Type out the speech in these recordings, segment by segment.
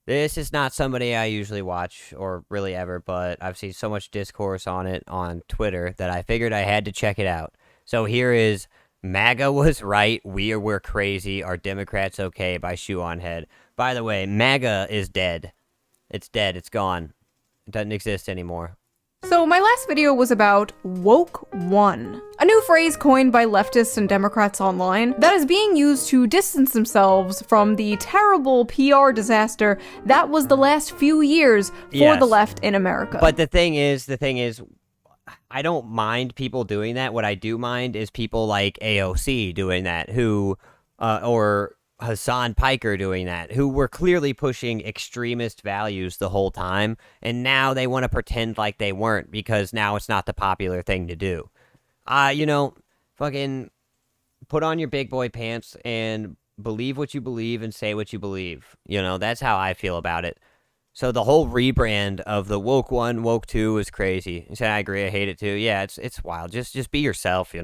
This is not somebody I usually watch or really ever, but I've seen so much discourse on it on Twitter that I figured I had to check it out. So here is MAGA was right, we're crazy, are Democrats okay by ShoeOnHead. By the way, MAGA is dead. It's dead, it's gone. It doesn't exist anymore. So my last video was about woke one, a new phrase coined by leftists and Democrats online that is being used to distance themselves from the terrible PR disaster that was the last few years for the left in America. But the thing is, I don't mind people doing that. What I do mind is people like AOC doing that, or Hasan doing that, who were clearly pushing extremist values the whole time, and now they want to pretend like they weren't because now it's not the popular thing to do. Fucking put on your big boy pants and believe what you believe and say what you believe. That's how I feel about it. So the whole rebrand of the woke one, woke two is crazy. I agree, I hate it too. Yeah, it's wild. Just be yourself,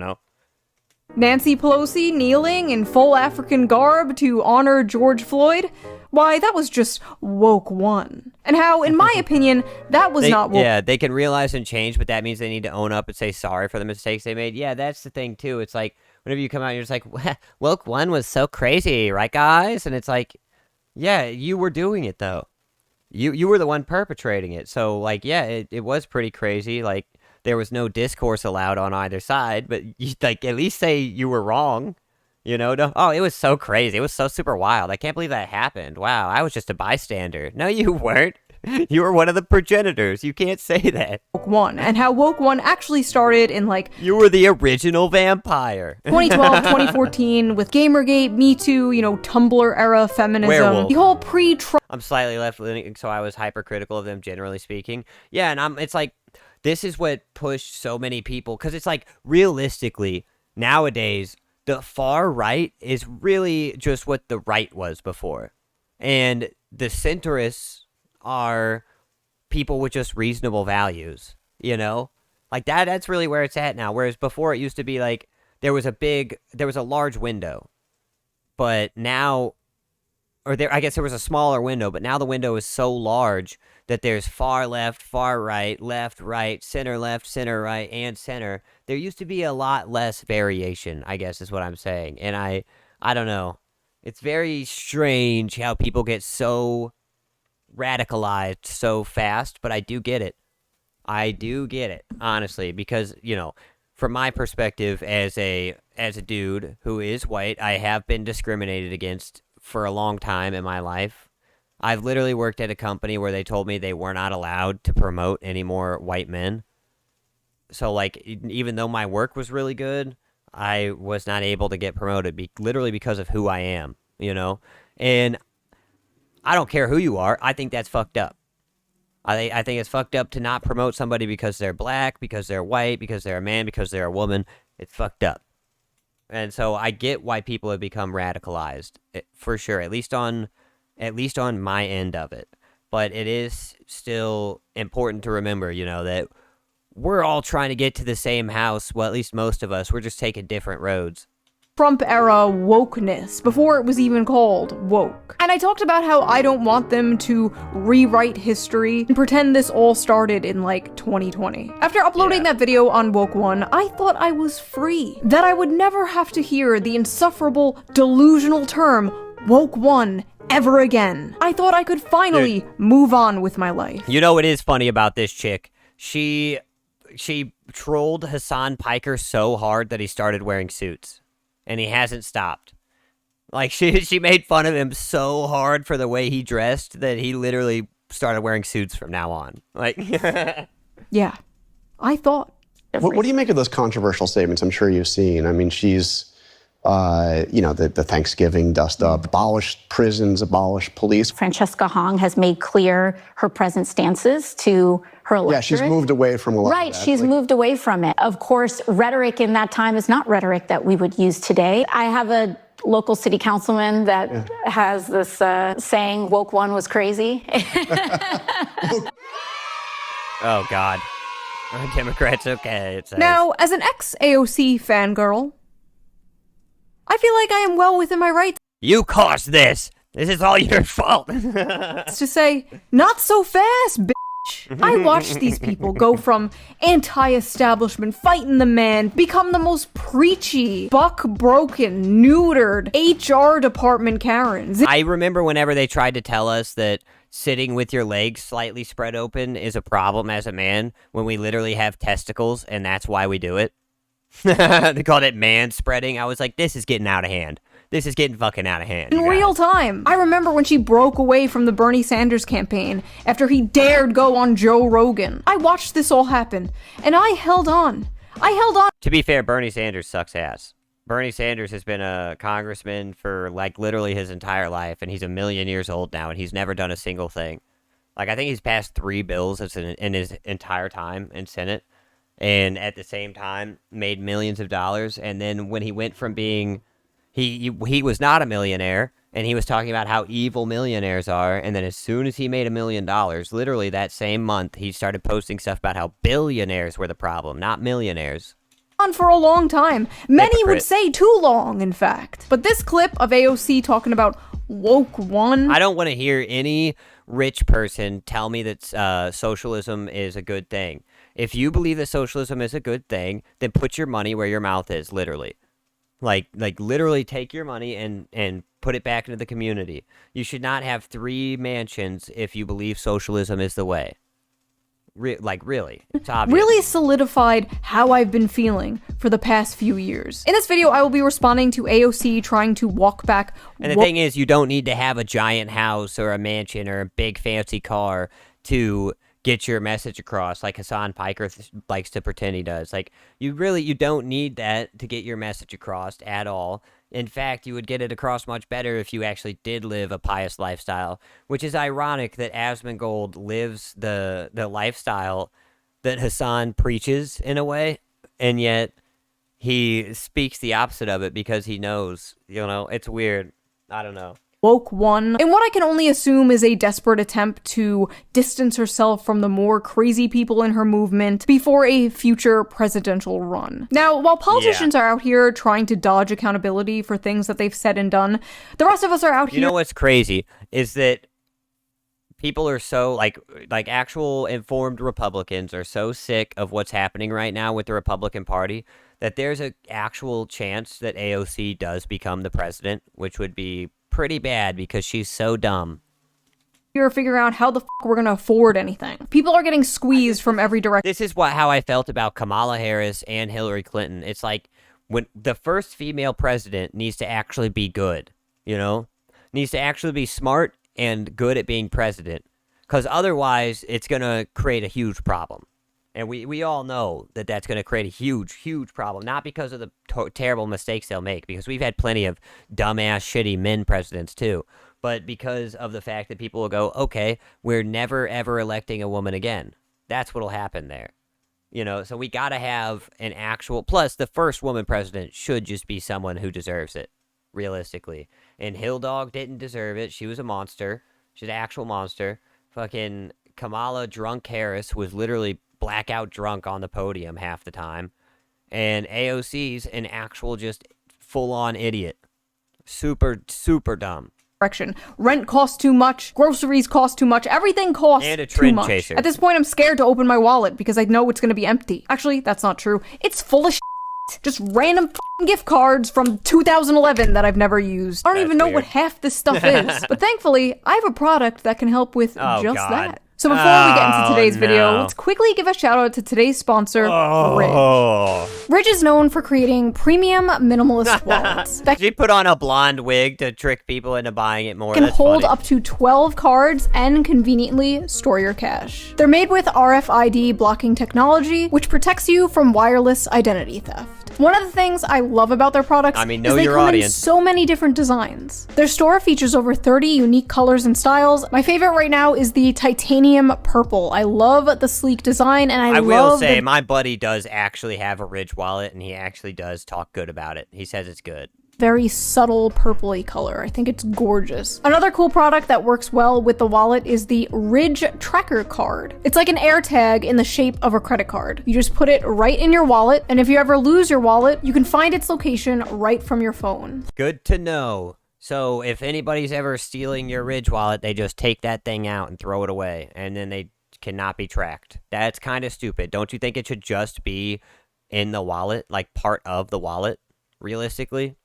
Nancy Pelosi kneeling in full African garb to honor George Floyd? Why, that was just woke one. And how, in my opinion, that was not woke. Yeah, they can realize and change, but that means they need to own up and say sorry for the mistakes they made. Yeah, that's the thing too. It's like, whenever you come out and you're just like, woke one was so crazy, right guys? And it's like, yeah, you were doing it though. You were the one perpetrating it. So, like, yeah, it was pretty crazy. Like, there was no discourse allowed on either side, but, at least say you were wrong. No, oh, it was so crazy. It was so super wild. I can't believe that happened. Wow, I was just a bystander. No, you weren't. You were one of the progenitors. You can't say that. Woke one, and how woke one actually started in, You were the original vampire. 2012, 2014, with Gamergate, Me Too, Tumblr era feminism. Werewolf. The whole pre-Trump. I'm slightly left-leaning, so I was hypercritical of them, generally speaking. Yeah, and it's like, this is what pushed so many people, because it's like, realistically, nowadays, the far right is really just what the right was before. And the centrists are people with just reasonable values, Like, that's really where it's at now, whereas before it used to be like, there was a large window, but now, I guess there was a smaller window, but now the window is so large that there's far left, right, center left, center right, and center. There used to be a lot less variation, I guess is what I'm saying. And I don't know. It's very strange how people get so radicalized so fast, but I do get it. I do get it, honestly, because, from my perspective as a dude who is white, I have been discriminated against for a long time in my life. I've literally worked at a company where they told me they were not allowed to promote any more white men. So, even though my work was really good, I was not able to get promoted literally because of who I am, And I don't care who you are. I think that's fucked up. I think it's fucked up to not promote somebody because they're black, because they're white, because they're a man, because they're a woman. It's fucked up. And so I get why people have become radicalized, for sure, at least on my end of it. But it is still important to remember, that we're all trying to get to the same house. Well, at least most of us. We're just taking different roads. Trump era wokeness, before it was even called woke. And I talked about how I don't want them to rewrite history and pretend this all started in 2020. After uploading that video on Woke One, I thought I was free. That I would never have to hear the insufferable, delusional term Woke One ever again. I thought I could finally move on with my life. What is funny about this chick? She trolled Hasan so hard that he started wearing suits. And he hasn't stopped. She made fun of him so hard for the way he dressed that he literally started wearing suits from now on. Yeah, I thought. What do you make of those controversial statements I'm sure you've seen? I mean, she's, the Thanksgiving dust up, abolish prisons, abolish police. Francesca Hong has made clear her present stances to her electorate. Yeah, she's moved away from a lot Right, of that. she's moved away from it. Of course, rhetoric in that time is not rhetoric that we would use today. I have a local city councilman that has this saying, woke one was crazy. Oh, God. Democrats, okay. It says. Now, as an ex-AOC fangirl, I feel like I am well within my rights. You caused this! This is all your fault. It's to say, not so fast, bitch. I watched these people go from anti-establishment, fighting the man, become the most preachy, buck-broken, neutered HR department Karens. I remember whenever they tried to tell us that sitting with your legs slightly spread open is a problem as a man, when we literally have testicles, and that's why we do it. They called it man spreading. I was like, this is getting out of hand. This is getting fucking out of hand. In real time. I remember when she broke away from the Bernie Sanders campaign after he dared go on Joe Rogan. I watched this all happen, and I held on. I held on. To be fair, Bernie Sanders sucks ass. Bernie Sanders has been a congressman for, like, literally his entire life, and he's 1,000,000 years old now, and he's never done a single thing. Like, I think he's passed 3 bills in his entire time in Senate, and at the same time made millions of dollars, and then when he went from being... He was not a millionaire, and he was talking about how evil millionaires are, and then as soon as he made $1 million, literally that same month, he started posting stuff about how billionaires were the problem, not millionaires. On for a long time. Many Hypocrite. would say too long, in fact. But this clip of AOC talking about woke one... I don't want to hear any rich person tell me that socialism is a good thing. If you believe that socialism is a good thing, then put your money where your mouth is, literally. Like literally take your money and put it back into the community. You should not have 3 mansions if you believe socialism is the way. Really. It's obvious. Really solidified how I've been feeling for the past few years. In this video, I will be responding to AOC trying to walk back... And the thing is, you don't need to have a giant house or a mansion or a big fancy car to get your message across, like Hasan Piker likes to pretend he does. Like, you don't need that to get your message across at all. In fact, you would get it across much better if you actually did live a pious lifestyle, which is ironic that Asmongold lives the lifestyle that Hasan preaches in a way, and yet he speaks the opposite of it because he knows, it's weird. I don't know. Woke one, in what I can only assume is a desperate attempt to distance herself from the more crazy people in her movement before a future presidential run. Now, while politicians are out here trying to dodge accountability for things that they've said and done, the rest of us are out here... You know what's crazy is that people are so, like actual informed Republicans are so sick of what's happening right now with the Republican Party that there's an actual chance that AOC does become the president, which would be pretty bad because she's so dumb. You're figuring out how the we're gonna afford anything. People are getting squeezed from every direction. This is how I felt about Kamala Harris and Hillary Clinton. It's like when the first female president needs to actually be good, needs to actually be smart and good at being president, because otherwise it's gonna create a huge problem. And we all know that that's going to create a huge problem, not because of the terrible mistakes they'll make, because we've had plenty of dumbass, shitty men presidents too, but because of the fact that people will go, okay, we're never, ever electing a woman again. That's what'll happen there. So we got to have an actual, plus the first woman president should just be someone who deserves it, realistically. And Hill Dog didn't deserve it. She was a monster. She's an actual monster. Fucking Kamala Drunk Harris was literally blackout drunk on the podium half the time, and AOC's an actual just full-on idiot. Super dumb. Rent costs too much, groceries cost too much, everything costs and a too trend much. chaser. At this point, I'm scared to open my wallet because I know it's gonna be empty. Actually, that's not true. It's full of just random gift cards from 2011 that I've never used. I don't even know what half this stuff is. But thankfully, I have a product that can help with just that. So before we get into today's video, let's quickly give a shout out to today's sponsor, Ridge. Ridge is known for creating premium minimalist wallets that She put on a blonde wig to trick people into buying it more. can That's hold funny. up to 12 cards and conveniently store your cash. They're made with RFID blocking technology, which protects you from wireless identity theft. One of the things I love about their products know is they your come in audience. so many different designs. Their store features over 30 unique colors and styles. My favorite right now is the titanium purple. I love the sleek design, and I will love say, the my buddy does actually have a Ridge wallet, and he actually does talk good about it. He says it's good. very subtle purpley color. I think it's gorgeous. Another cool product that works well with the wallet is the Ridge Tracker card. It's like an AirTag in the shape of a credit card. You just put it right in your wallet, and if you ever lose your wallet, you can find its location right from your phone. Good to know. So if anybody's ever stealing your Ridge wallet, they just take that thing out and throw it away, and then they cannot be tracked. That's kind of stupid. Don't you think it should just be in the wallet, like part of the wallet, realistically?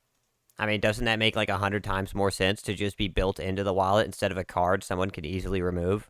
I mean, doesn't that make like 100 times more sense to just be built into the wallet instead of a card someone can easily remove?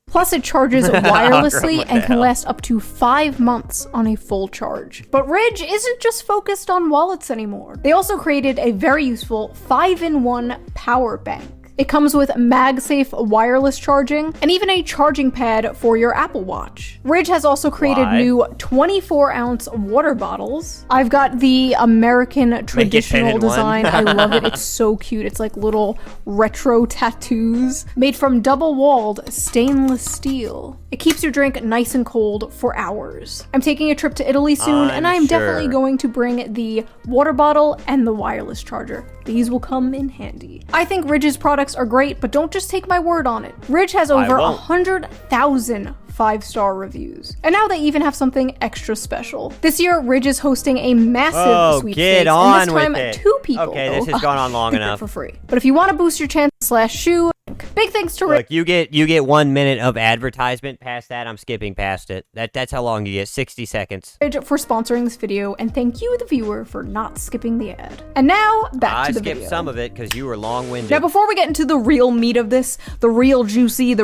Plus, it charges wirelessly and can last up to 5 months on a full charge. But Ridge isn't just focused on wallets anymore. They also created a very useful 5-in-1 power bank. It comes with MagSafe wireless charging and even a charging pad for your Apple Watch. Ridge has also created new 24-ounce water bottles. I've got the American traditional design. I love it. It's so cute. It's like little retro tattoos made from double-walled stainless steel. It keeps your drink nice and cold for hours. I'm taking a trip to Italy soon, and I'm definitely going to bring the water bottle and the wireless charger. These will come in handy. I think Ridge's products are great, but don't just take my word on it. Ridge has over 100,000 5-star reviews. And now they even have something extra special. This year, Ridge is hosting a massive sweepstakes, and this time 2 people. Okay, this has gone on long enough. For free. But if you want to boost your chance, /Shoe. Big thanks to Ridge. Look, you get 1 minute of advertisement. Past that, I'm skipping past it. That's how long you get, 60 seconds. For sponsoring this video, and thank you, the viewer, for not skipping the ad. And now, back to the video. I skipped some of it because you were long-winded. Now, before we get into the real meat of this, the real juicy,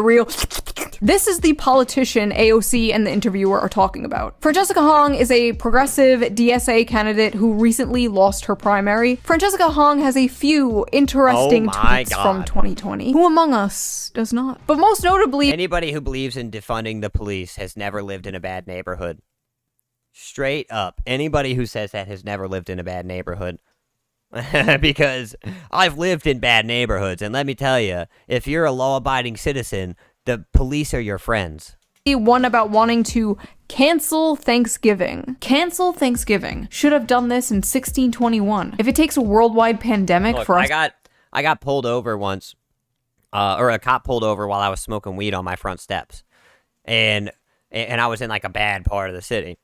this is the politician AOC and the interviewer are talking about. Francesca Hong is a progressive DSA candidate who recently lost her primary. Francesca Hong has a few interesting tweets from 2020. Who among us does not? But most notably, anybody who believes in defunding the police has never lived in a bad neighborhood. Straight up. Anybody who says that has never lived in a bad neighborhood. Because I've lived in bad neighborhoods, and let me tell you, if you're a law-abiding citizen, the police are your friends. One about wanting to cancel Thanksgiving. Cancel Thanksgiving. Should have done this in 1621. If it takes a worldwide pandemic for us. I got pulled over once, or a cop pulled over while I was smoking weed on my front steps, and I was in like a bad part of the city.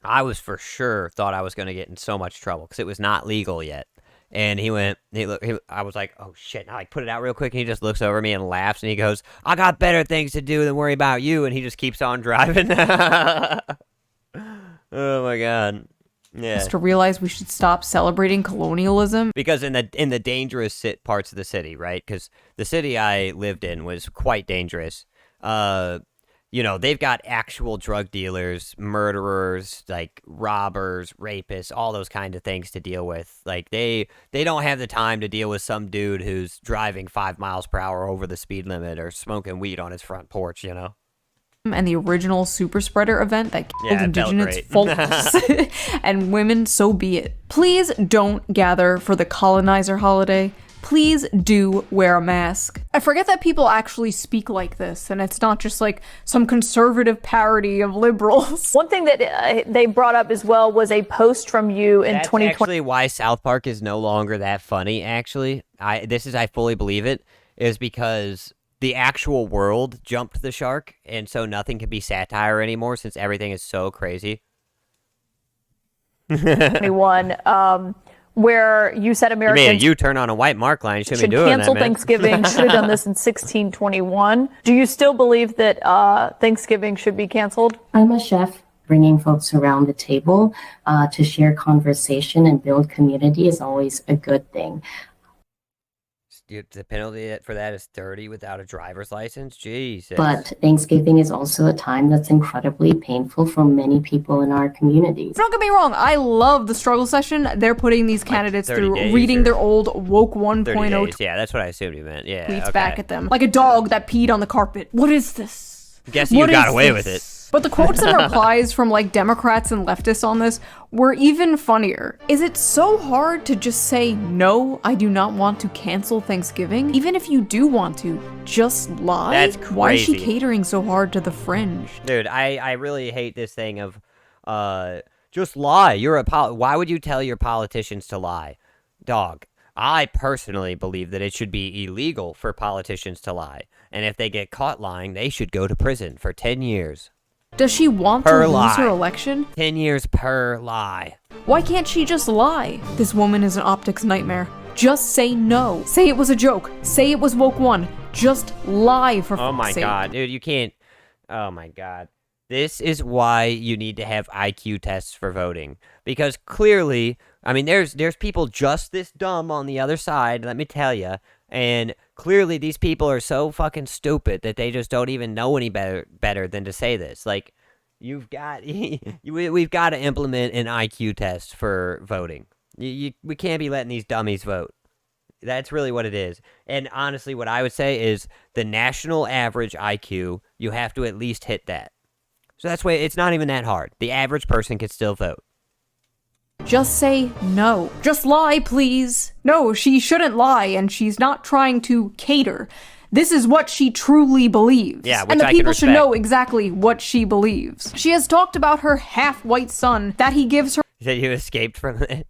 I was for sure thought I was going to get in so much trouble because it was not legal yet. And I was like, oh shit, and I like put it out real quick, and he just looks over me and laughs, and he goes, I got better things to do than worry about you, and he just keeps on driving. Oh my god. Yeah. Just to realize we should stop celebrating colonialism. Because in the dangerous parts of the city, right? Because the city I lived in was quite dangerous. You know, they've got actual drug dealers, murderers, like robbers, rapists, all those kind of things to deal with. Like they don't have the time to deal with some dude who's driving 5 miles per hour over the speed limit or smoking weed on his front porch, you know? And the original super spreader event that killed indigenous folks and women, so be it. Please don't gather for the colonizer holiday. Please do wear a mask. I forget that people actually speak like this, and it's not just like some conservative parody of liberals. One thing that they brought up as well was a post from you in 2020. That's actually why South Park is no longer that funny, actually. I fully believe it, is because the actual world jumped the shark, and so nothing can be satire anymore since everything is so crazy. 21, where you said Americans you turn on a white mark line. You shouldn't be doing cancel that, man. Thanksgiving. Should have done this in 1621. Do you still believe that Thanksgiving should be canceled? I'm a chef. Bringing folks around the table to share conversation and build community is always a good thing. The penalty for that is 30 without a driver's license? Jesus. But Thanksgiving is also a time that's incredibly painful for many people in our communities. Don't get me wrong, I love the struggle session. They're putting these candidates through reading their old woke 1.0 yeah, that's what I assumed you meant. Yeah, tweets back at them. Like a dog that peed on the carpet. What is this? Guess you got away with it. But the quotes and replies from like Democrats and leftists on this were even funnier. Is it so hard to just say, no, I do not want to cancel Thanksgiving? Even if you do want to, just lie? That's crazy. Why is she catering so hard to the fringe? Dude, I really hate this thing of, just lie. Why would you tell your politicians to lie? Dog. I personally believe that it should be illegal for politicians to lie. And if they get caught lying, they should go to prison for 10 years. Does she want to lose her election? 10 years per lie. Why can't she just lie? This woman is an optics nightmare. Just say no. Say it was a joke. Say it was woke one. Just lie for Oh my fuck's sake. god, dude, you can't. Oh my god. This is why you need to have IQ tests for voting. Because clearly, I mean, there's people just this dumb on the other side, let me tell you. And clearly these people are so fucking stupid that they just don't even know any better than to say this. Like, we've got to implement an IQ test for voting. We can't be letting these dummies vote. That's really what it is. And honestly, what I would say is the national average IQ, you have to at least hit that. So that's why it's not even that hard. The average person can still vote. Just say no. Just lie, please. No, she shouldn't lie, and she's not trying to cater. This is what she truly believes. Yeah, which and the I can people should respect. know exactly what she believes. She has talked about her half-white son that he gives her. You said you escaped from it.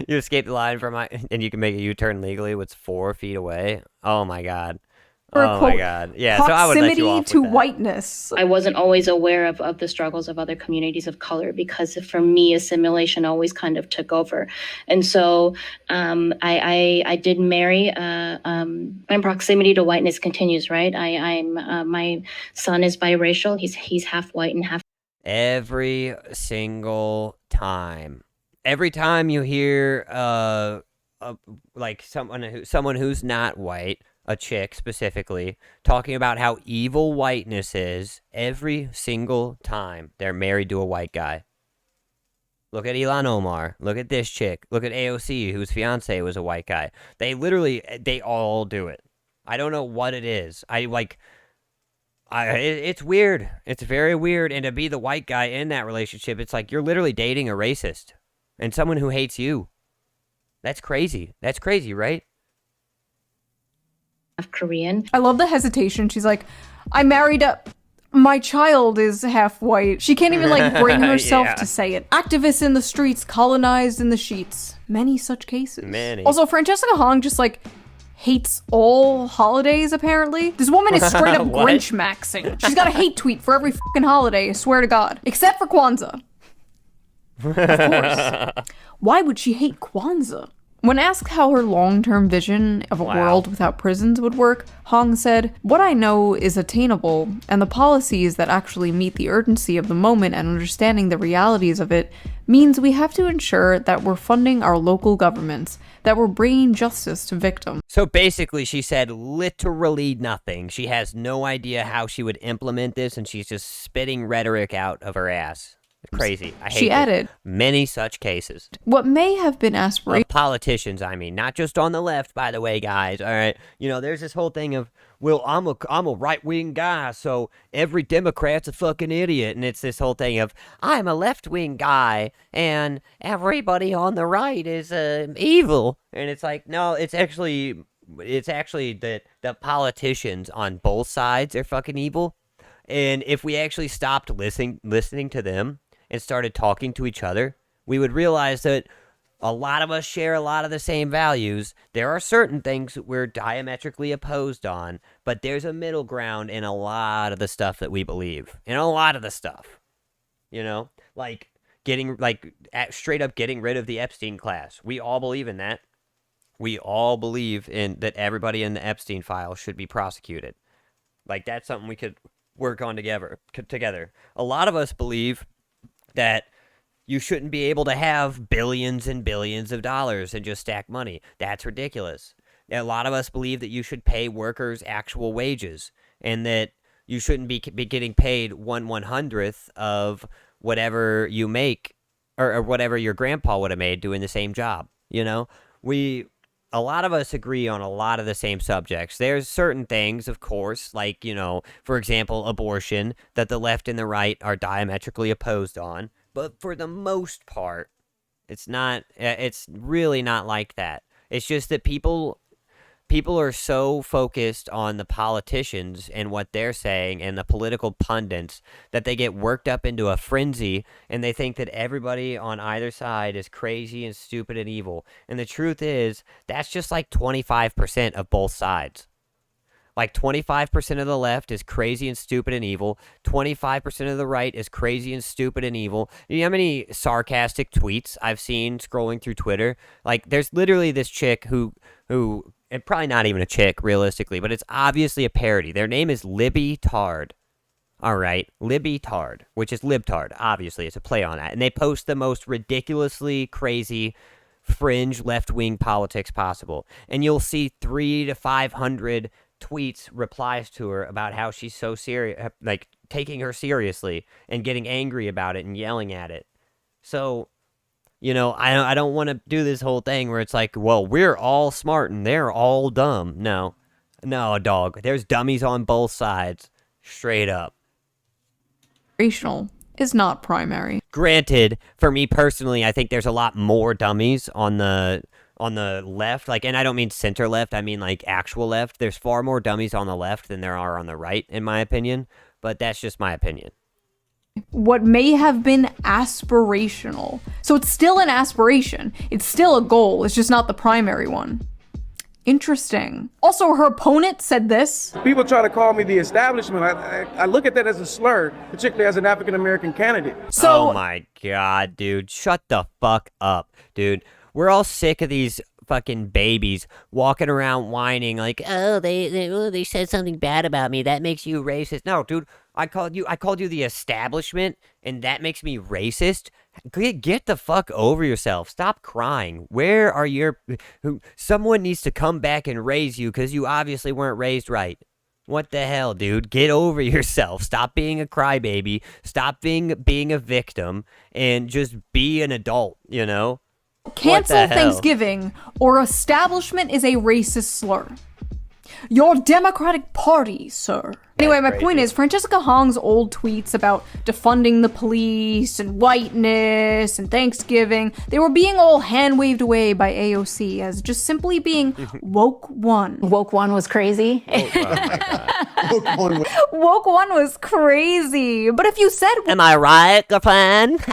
You escaped the line from and you can make a U-turn legally. What's 4 feet away? Oh my god. Oh my god. Yeah, so I would let you proximity off to with that. whiteness. I wasn't always aware of the struggles of other communities of color because for me, assimilation always kind of took over. And so I did marry, my proximity to whiteness continues, right? My son is biracial. He's half white and half. Every single time. Every time you hear like someone who's not white, a chick specifically, talking about how evil whiteness is, every single time they're married to a white guy. Look at Ilhan Omar. Look at this chick. Look at AOC, whose fiance was a white guy. They all do it. I don't know what it is. It's weird. It's very weird. And to be the white guy in that relationship, it's like you're literally dating a racist and someone who hates you. That's crazy. That's crazy, right? Half Korean. I love the hesitation. She's like, I married my child is half white. She can't even like bring herself Yeah. to say it. Activists in the streets, colonized in the sheets. Many such cases. Many. Also, Francesca Hong just like hates all holidays, apparently. This woman is straight up What? Grinch maxing. She's got a hate tweet for every fucking holiday, I swear to God. Except for Kwanzaa. Of course. Why would she hate Kwanzaa? When asked how her long-term vision of a world without prisons would work, Hong said, "What I know is attainable, and the policies that actually meet the urgency of the moment and understanding the realities of it means we have to ensure that we're funding our local governments, that we're bringing justice to victims." So basically, she said literally nothing. She has no idea how she would implement this, and she's just spitting rhetoric out of her ass. Crazy. I hate She it. added, Many such cases. "What may have been aspirational." Of politicians, I mean, not just on the left, by the way, guys. All right, you know, there's this whole thing of, well, I'm a right wing guy, so every Democrat's a fucking idiot, and it's this whole thing of, I'm a left wing guy, and everybody on the right is evil, and it's like, no, it's actually that the politicians on both sides are fucking evil, and if we actually stopped listening to them and started talking to each other, we would realize that a lot of us share a lot of the same values. There are certain things that we're diametrically opposed on, but there's a middle ground in a lot of the stuff that we believe. In a lot of the stuff. You know? Like straight up getting rid of the Epstein class. We all believe in that. We all believe in that everybody in the Epstein file should be prosecuted. Like, that's something we could work on together. A lot of us believe that you shouldn't be able to have billions and billions of dollars and just stack money. That's ridiculous. A lot of us believe that you should pay workers actual wages and that you shouldn't be getting paid 1/100th of whatever you make or whatever your grandpa would have made doing the same job. You know, a lot of us agree on a lot of the same subjects. There's certain things, of course, like, you know, for example, abortion, that the left and the right are diametrically opposed on. But for the most part, it's really not like that. It's just that people are so focused on the politicians and what they're saying and the political pundits that they get worked up into a frenzy and they think that everybody on either side is crazy and stupid and evil. And the truth is, that's just like 25% of both sides. Like 25% of the left is crazy and stupid and evil. 25% of the right is crazy and stupid and evil. You know how many sarcastic tweets I've seen scrolling through Twitter? Like, there's literally this chick who, and probably not even a chick realistically, but it's obviously a parody. Their name is Libby Tard. All right, Libby Tard, which is libtard. Obviously, it's a play on that. And they post the most ridiculously crazy fringe left-wing politics possible. And you'll see 300 to 500 tweets, replies to her about how she's so serious, like taking her seriously and getting angry about it and yelling at it. So, you know, I don't want to do this whole thing where it's like, well, we're all smart and they're all dumb. No, dog. There's dummies on both sides, straight up. Is not primary. Granted, for me personally, I think there's a lot more dummies on the left, like, and I don't mean center left, I mean like actual left. There's far more dummies on the left than there are on the right, in my opinion, but that's just my opinion. What may have been aspirational. So it's still an aspiration. It's still a goal. It's just not the primary one. Interesting. Also, her opponent said this. People try to call me the establishment. I look at that as a slur, particularly as an African-American candidate. So, oh my God, dude. Shut the fuck up, dude. We're all sick of these fucking babies walking around whining like, oh, they said something bad about me. That makes you racist. No, dude, I called you the establishment, and that makes me racist. Get the fuck over yourself. Stop crying. Where are your... Someone needs to come back and raise you because you obviously weren't raised right. What the hell, dude? Get over yourself. Stop being a crybaby. Stop being a victim and just be an adult, you know? Cancel Thanksgiving or establishment is a racist slur. Your Democratic Party, sir. Anyway, my point is, Francesca Hong's old tweets about defunding the police and whiteness and Thanksgiving, they were being all hand-waved away by AOC as just simply being woke one. Woke one was crazy. Oh my God. Woke one was crazy. But if you said... Am I right, girlfriend?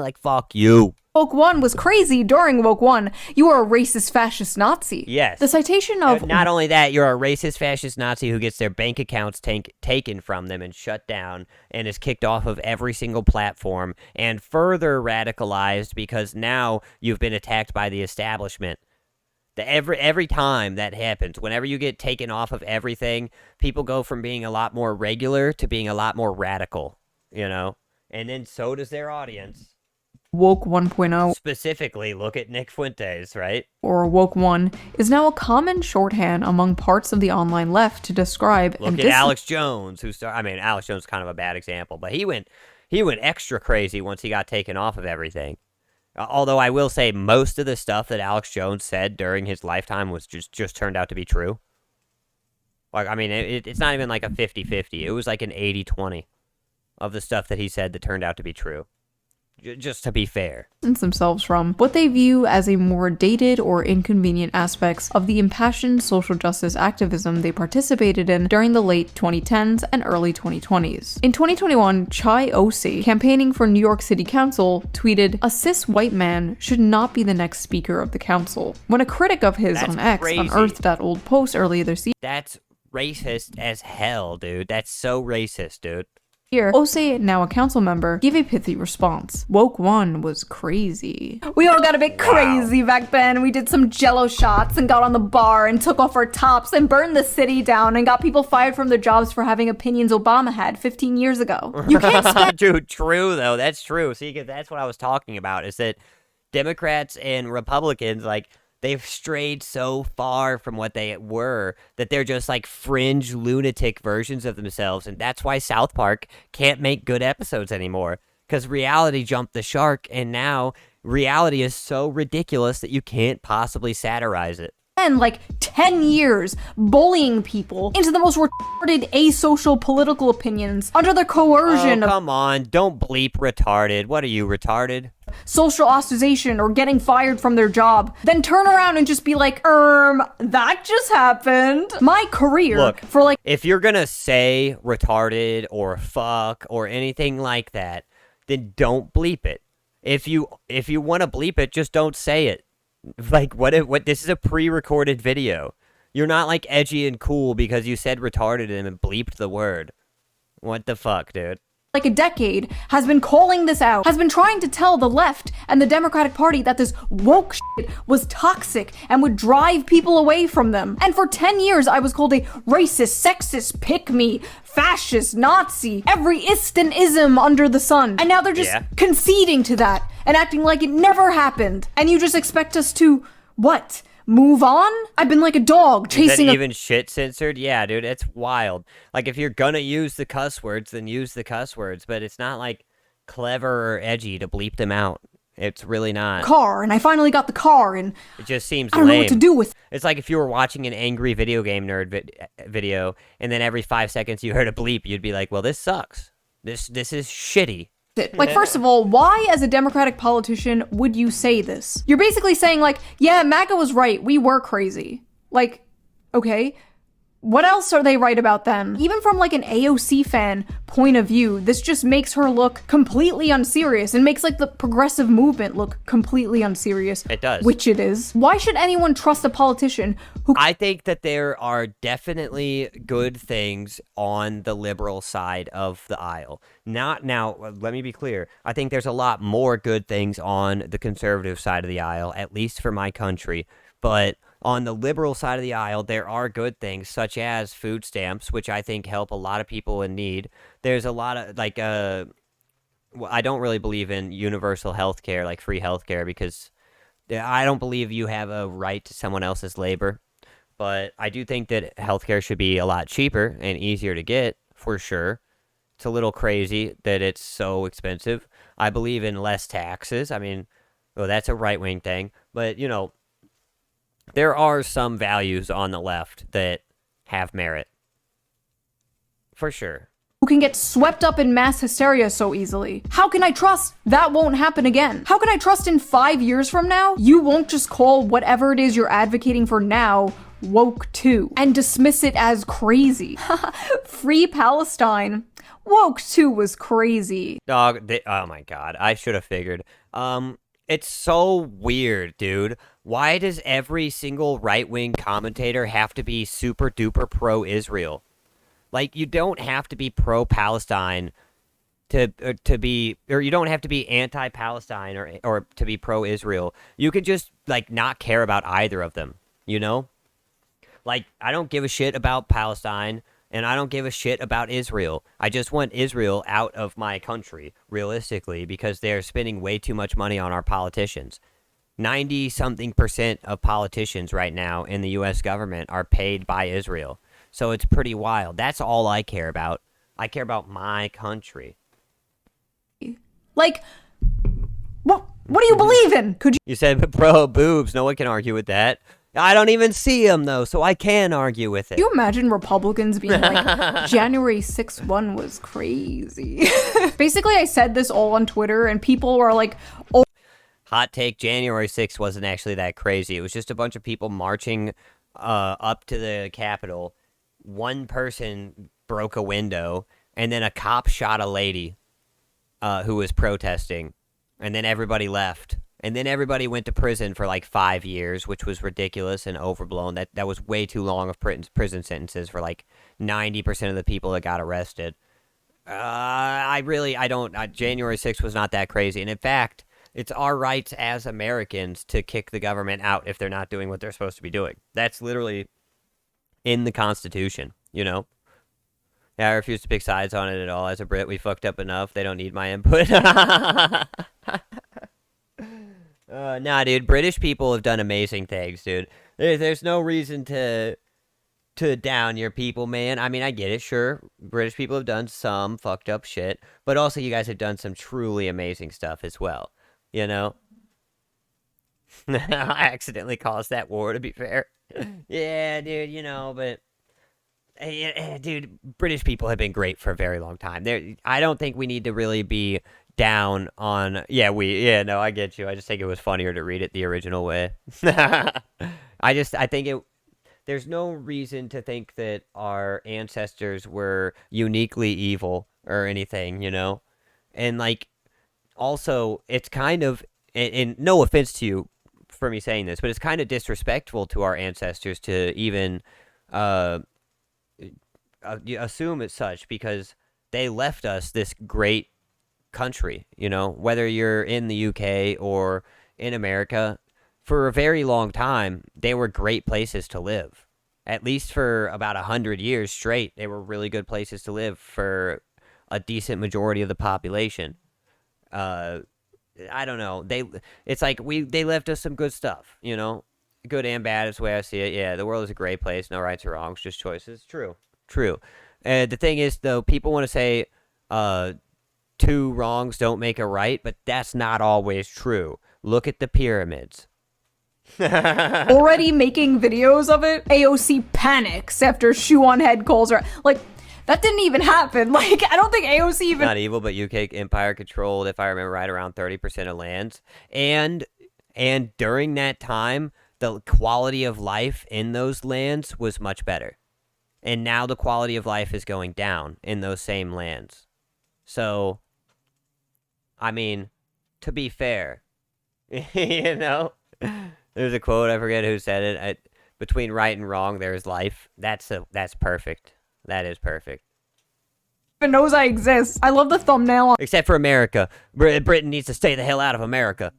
Like, fuck you. Woke one was crazy during Woke one, you are a racist fascist Nazi. Yes. The citation of... Not only that, you're a racist fascist Nazi who gets their bank accounts taken from them and shut down and is kicked off of every single platform and further radicalized because now you've been attacked by the establishment. Every time that happens, whenever you get taken off of everything, people go from being a lot more regular to being a lot more radical, you know? And then so does their audience. Woke 1.0, specifically, look at Nick Fuentes, right? Or Woke 1, is now a common shorthand among parts of the online left to describe Look at Alex Jones, Alex Jones is kind of a bad example, but he went extra crazy once he got taken off of everything. Although I will say most of the stuff that Alex Jones said during his lifetime was just turned out to be true. Like, I mean, it's not even like a 50-50. It was like an 80-20 of the stuff that he said that turned out to be true. Just to be fair. Themselves from what they view as a more dated or inconvenient aspects of the impassioned social justice activism they participated in during the late 2010s and early 2020s. In 2021, Chai Osi, campaigning for New York City Council, tweeted, "A cis white man should not be the next speaker of the council." When a critic of his on X unearthed that old post earlier this year. That's racist as hell, dude. That's so racist, dude. Osei, now a council member, gave a pithy response. Woke one was crazy. We all got a bit crazy back then. We did some jello shots and got on the bar and took off our tops and burned the city down and got people fired from their jobs for having opinions Obama had 15 years ago. You can't Dude, true though. That's true. See, that's what I was talking about, is that Democrats and Republicans, like, they've strayed so far from what they were that they're just like fringe lunatic versions of themselves. And that's why South Park can't make good episodes anymore, because reality jumped the shark. And now reality is so ridiculous that you can't possibly satirize it. Like 10 years bullying people into the most retarded asocial political opinions under the coercion of... Come on, don't bleep retarded. What are you, retarded? Social ostracization or getting fired from their job, then turn around and just be like, that just happened. My career, look, for like... If you're gonna say retarded or fuck or anything like that, then don't bleep it. If you want to bleep it, just don't say it. Like, what this is a pre-recorded video. You're not like edgy and cool because you said retarded and bleeped the word. What the fuck, dude? Like a decade, has been calling this out, has been trying to tell the left and the Democratic Party that this woke shit was toxic and would drive people away from them. And for 10 years, I was called a racist, sexist, pick-me, fascist, Nazi, every ist and ism under the sun. And now they're just conceding to that and acting like it never happened. And you just expect us to, what? Move on? I've been like a dog chasing even shit censored? Yeah, dude, it's wild. Like, if you're gonna use the cuss words, then use the cuss words, but it's not, like, clever or edgy to bleep them out. It's really not. Car, and I finally got the car, and it just seems I don't lame. know what to do with it. It's like if you were watching an angry video game nerd video, and then every 5 seconds you heard a bleep, you'd be like, well, this sucks. This is shitty. Like, first of all, why as a Democratic politician would you say this? You're basically saying, like, yeah, MAGA was right, we were crazy. Like, okay, what else are they right about then? Even from, like, an AOC fan point of view, this just makes her look completely unserious and makes, like, the progressive movement look completely unserious. It does. Which it is. Why should anyone trust a politician who— I think that there are definitely good things on the liberal side of the aisle. Not now, let me be clear. I think there's a lot more good things on the conservative side of the aisle, at least for my country. But on the liberal side of the aisle, there are good things, such as food stamps, which I think help a lot of people in need. There's a lot of, like, I don't really believe in universal health care, like free health care, because I don't believe you have a right to someone else's labor. But I do think that healthcare should be a lot cheaper and easier to get, for sure. It's a little crazy that it's so expensive. I believe in less taxes. I mean, well, that's a right-wing thing. But, you know, there are some values on the left that have merit. For sure. who can get swept up in mass hysteria so easily? How can I trust that won't happen again? How can I trust in 5 years from now, you won't just call whatever it is you're advocating for now woke too, and dismiss it as crazy? Free Palestine. Woke 2 was crazy. Dog, oh my god, I should have figured. It's so weird, dude. Why does every single right-wing commentator have to be super duper pro-Israel? Like, you don't have to be pro-Palestine to be, or you don't have to be anti-Palestine or to be pro-Israel. You could just, like, not care about either of them, you know? Like, I don't give a shit about Palestine, and I don't give a shit about Israel. I just want Israel out of my country, realistically, because they're spending way too much money on our politicians. 90-something% of politicians right now in the U.S. government are paid by Israel. So it's pretty wild. That's all I care about. I care about my country. Like, what do you believe in? Could You said pro boobs. No one can argue with that. I don't even see them, though, so I can argue with it. you imagine Republicans being like, January 6th one was crazy? Basically, I said this all on Twitter, and people were like, oh. Hot take, January 6th wasn't actually that crazy. It was just a bunch of people marching up to the Capitol. One person broke a window, and then a cop shot a lady who was protesting, and then everybody left. And then everybody went to prison for like 5 years, which was ridiculous and overblown. That was way too long of prison sentences for like 90% of the people that got arrested. January 6th was not that crazy. And in fact, it's our rights as Americans to kick the government out if they're not doing what they're supposed to be doing. That's literally in the Constitution, you know? Yeah, I refuse to pick sides on it at all. As a Brit, we fucked up enough. They don't need my input. Nah, dude, British people have done amazing things, dude. There's no reason to down your people, man. I mean, I get it, sure. British people have done some fucked up shit, but also you guys have done some truly amazing stuff as well, you know? I accidentally caused that war, to be fair. Yeah, dude, you know, but... dude, British people have been great for a very long time. I don't think we need to really be down on... no, I get you. I just think it was funnier to read it the original way. I think there's no reason to think that our ancestors were uniquely evil or anything, you know? And, like, also, it's kind of... And no offense to you, for me saying this, but it's kind of disrespectful to our ancestors to even assume it's such, because they left us this great country, whether you're in the UK or in America. For a very long time, they were great places to live. At least for about 100 years straight, they were really good places to live for a decent majority of the population. I don't know. They left us some good stuff, good and bad is the way I see it. Yeah, the world is a great place. No rights or wrongs, just choices. True. The thing is, though, people want to say two wrongs don't make a right, but that's not always true. Look at the pyramids. Already making videos of it. AOC panics after ShoeOnHead calls her. Like, that didn't even happen. Like, I don't think AOC even... Not evil, but UK empire controlled, if I remember right, around 30% of lands. And during that time, the quality of life in those lands was much better. And now the quality of life is going down in those same lands. So, I mean, to be fair, there's a quote, I forget who said it. Between right and wrong, there is life. That's perfect. That is perfect. Even knows I exist. I love the thumbnail. Except for America. Britain needs to stay the hell out of America.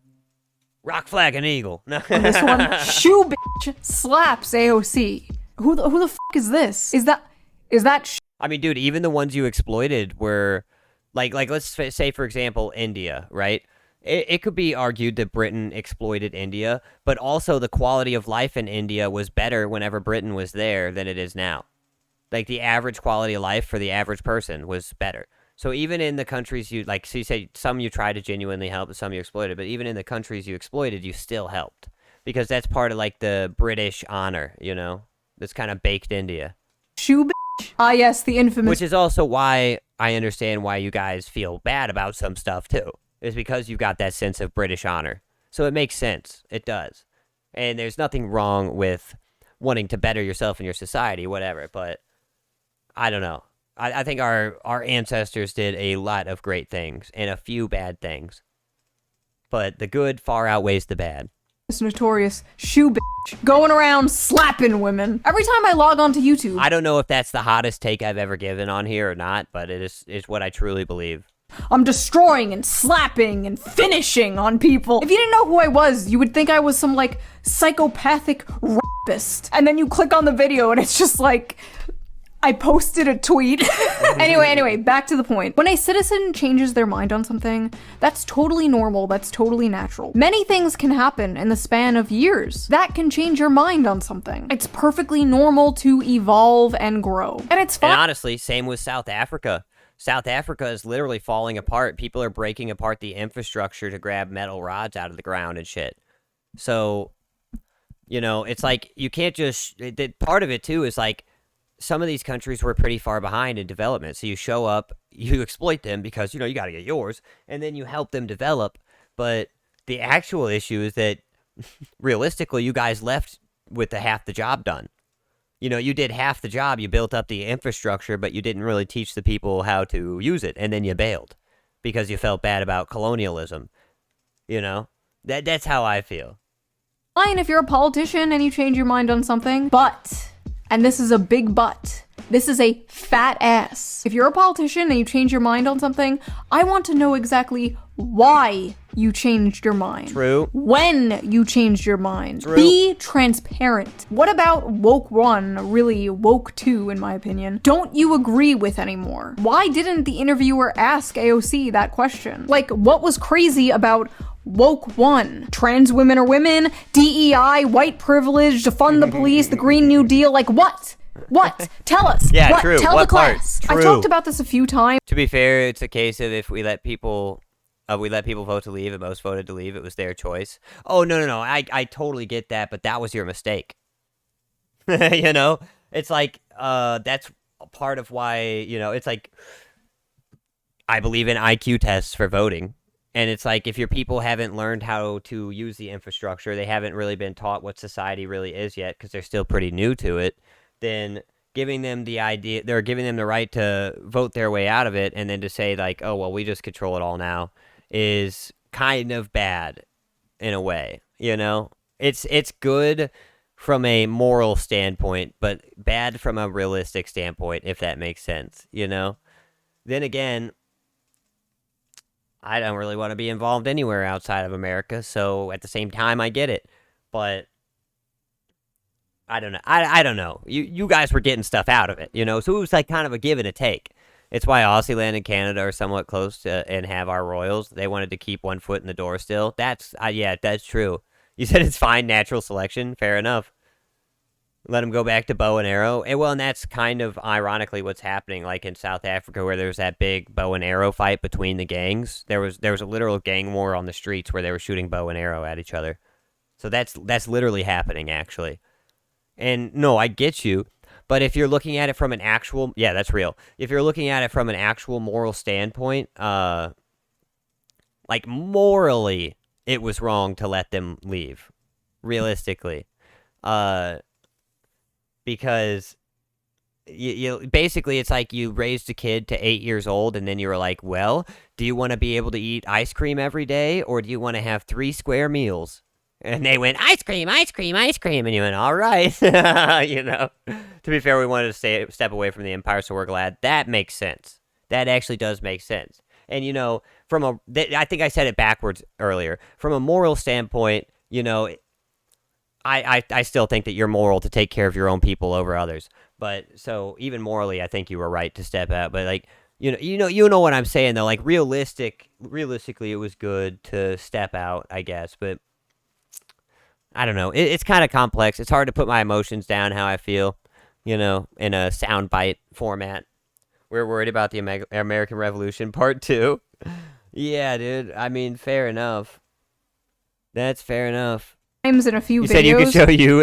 Rock, flag, and eagle. This one, shoe bitch slaps AOC. Who the fuck is this? Is that I mean, dude, even the ones you exploited were, like let's say, for example, India, right? It could be argued that Britain exploited India, but also the quality of life in India was better whenever Britain was there than it is now. Like, the average quality of life for the average person was better. So even in the countries you, so you say some you tried to genuinely help, some you exploited, but even in the countries you exploited, you still helped. Because that's part of, the British honor, that's kind of baked into you. Shoe bitch? Ah, yes, the infamous... Which is also why I understand why you guys feel bad about some stuff, too. Is because you've got that sense of British honor. So it makes sense. It does. And there's nothing wrong with wanting to better yourself and your society, whatever. But I don't know. I think our ancestors did a lot of great things and a few bad things. But the good far outweighs the bad. This notorious shoe bitch going around slapping women. Every time I log onto YouTube... I don't know if that's the hottest take I've ever given on here or not, but it is what I truly believe. I'm destroying and slapping and finishing on people. If you didn't know who I was, you would think I was some, psychopathic rapist. And then you click on the video and it's just I posted a tweet. Anyway, back to the point. When a citizen changes their mind on something, that's totally normal, that's totally natural. Many things can happen in the span of years that can change your mind on something. It's perfectly normal to evolve and grow. And it's fine. And honestly, same with South Africa. South Africa is literally falling apart. People are breaking apart the infrastructure to grab metal rods out of the ground and shit. So, it's you can't just... Part of it, too, is some of these countries were pretty far behind in development. So you show up, you exploit them because, you got to get yours, and then you help them develop. But the actual issue is that, realistically, you guys left with half the job done. You did half the job, you built up the infrastructure, but you didn't really teach the people how to use it, and then you bailed because you felt bad about colonialism. That's how I feel. Fine if you're a politician and you change your mind on something, but, and this is a big but, this is a fat ass. If you're a politician and you change your mind on something, I want to know exactly why you changed your mind. True. When you changed your mind. True. Be transparent. What about woke 1, really woke 2 in my opinion, don't you agree with anymore? Why didn't the interviewer ask AOC that question? What was crazy about woke 1? Trans women are women, DEI, white privilege, defund the police, the Green New Deal, what? What? Tell us. Yeah, what? true. Tell What the class. part? I've True. talked about this a few times. To be fair, it's a case of if we let people vote to leave, and most voted to leave, it was their choice. Oh, no. I totally get that, but that was your mistake. It's that's part of why, it's I believe in IQ tests for voting. And it's if your people haven't learned how to use the infrastructure, they haven't really been taught what society really is yet, because they're still pretty new to it, then giving them the idea, they're giving them the right to vote their way out of it, and then to say, oh, well, we just control it all now, is kind of bad in a way, It's good from a moral standpoint, but bad from a realistic standpoint, if that makes sense, you know? Then again, I don't really want to be involved anywhere outside of America, so at the same time, I get it. But I don't know. I don't know. You guys were getting stuff out of it, you know? So it was like kind of a give and a take. It's why Aussie and Canada are somewhat close to, and have our royals. They wanted to keep one foot in the door still. Yeah, that's true. You said it's fine, natural selection. Fair enough. Let them go back to bow and arrow. And that's kind of ironically what's happening, like in South Africa, where there's that big bow and arrow fight between the gangs. There was a literal gang war on the streets where they were shooting bow and arrow at each other. So that's literally happening, actually. And no, I get you. But if you're looking at it from an actual, yeah, that's real. If you're looking at it from an actual moral standpoint, like morally, it was wrong to let them leave. Realistically, because you basically it's like you raised a kid to 8 years old, and then you were like, well, do you want to be able to eat ice cream every day, or do you want to have 3 square meals? And they went, ice cream, ice cream, ice cream. And you went, all right. You know, to be fair, we wanted to step away from the empire, so we're glad. That makes sense. That actually does make sense. And, you know, I think I said it backwards earlier. From a moral standpoint, you know, I still think that you're moral to take care of your own people over others. But so even morally, I think you were right to step out. But like, you know what I'm saying though. Like realistically, it was good to step out, I guess. But I don't know. It's kind of complex. It's hard to put my emotions down how I feel, you know, in a soundbite format. We're worried about the American Revolution Part 2. Yeah, dude. I mean, fair enough. That's fair enough. Times in a few You videos. said you could show you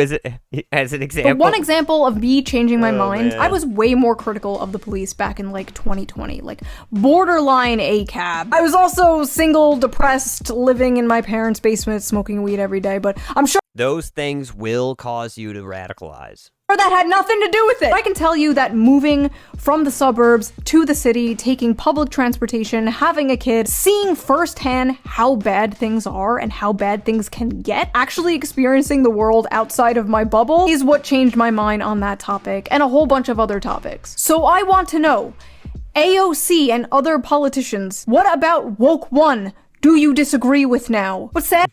as an example. But one example of me changing my mind, man. I was way more critical of the police back in like 2020, like borderline ACAB. I was also single, depressed, living in my parents' basement, smoking weed every day, but I'm sure Those things will cause you to radicalize. that had nothing to do with it. I can tell you that moving from the suburbs to the city, taking public transportation, having a kid, seeing firsthand how bad things are and how bad things can get, actually experiencing the world outside of my bubble is what changed my mind on that topic and a whole bunch of other topics. So I want to know, AOC and other politicians, what about woke one do you disagree with now? What's that?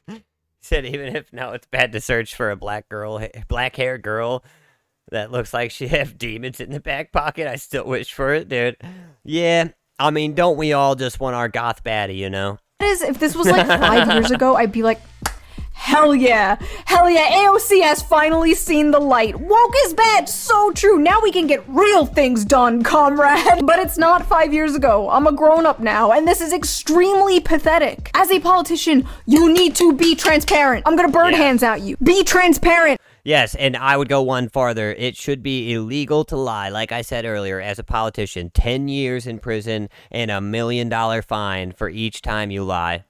Said even if now it's bad to search for a black hair girl that looks like she have demons in the back pocket, I still wish for it, dude. Yeah, I mean, don't we all just want our goth baddie, you know? If this was like 5 years ago, I'd be like, hell yeah, AOC has finally seen the light. Woke is bad, so true. Now we can get real things done, comrade. But it's not 5 years ago. I'm a grown up now, and this is extremely pathetic. As a politician, you need to be transparent. I'm gonna bird hands at you. Be transparent. Yes, and I would go one farther. It should be illegal to lie. Like I said earlier, as a politician, 10 years in prison and $1 million fine for each time you lie.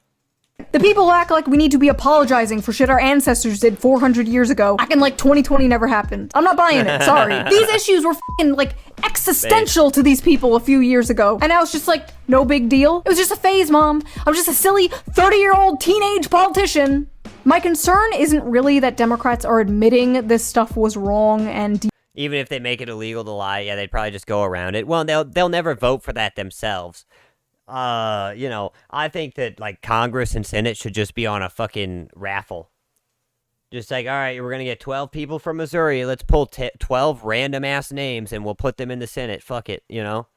The people act like we need to be apologizing for shit our ancestors did 400 years ago, acting like 2020 never happened. I'm not buying it, sorry. These issues were f***ing, like, existential to these people a few years ago, and now it's just like, no big deal. It was just a phase, Mom. I'm just a silly 30-year-old teenage politician. My concern isn't really that Democrats are admitting this stuff was wrong and Even if they make it illegal to lie, yeah, they'd probably just go around it. Well, they'll never vote for that themselves. You know, I think that, like, Congress and Senate should just be on a fucking raffle. Just like, all right, we're going to get 12 people from Missouri. Let's pull 12 random-ass names, and we'll put them in the Senate. Fuck it, you know?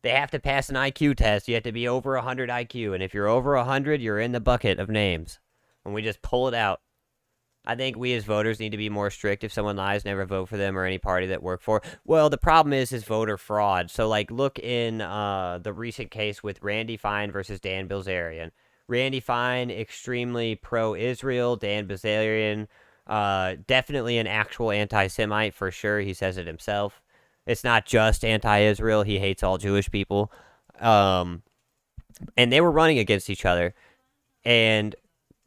They have to pass an IQ test. You have to be over 100 IQ, and if you're over 100, you're in the bucket of names. And we just pull it out. I think we as voters need to be more strict. If someone lies, never vote for them or any party that work for. Well, the problem is voter fraud. So, like, look in the recent case with Randy Fine versus Dan Bilzerian. Randy Fine, extremely pro-Israel. Dan Bilzerian, definitely an actual anti-Semite for sure. He says it himself. It's not just anti-Israel. He hates all Jewish people. And they were running against each other. And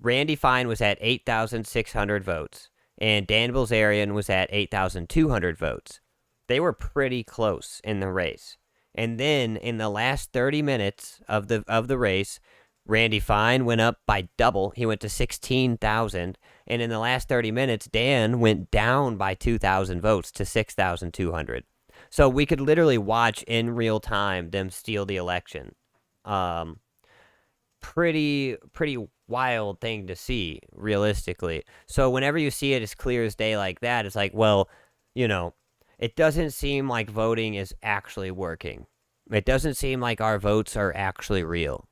Randy Fine was at 8,600 votes, and Dan Bilzerian was at 8,200 votes. They were pretty close in the race. And then, in the last 30 minutes of the race, Randy Fine went up by double. He went to 16,000. And in the last 30 minutes, Dan went down by 2,000 votes to 6,200. So we could literally watch in real time them steal the election. Pretty wild thing to see, realistically. So whenever you see it as clear as day like that, it's like, well, it doesn't seem like voting is actually working. It doesn't seem like our votes are actually real.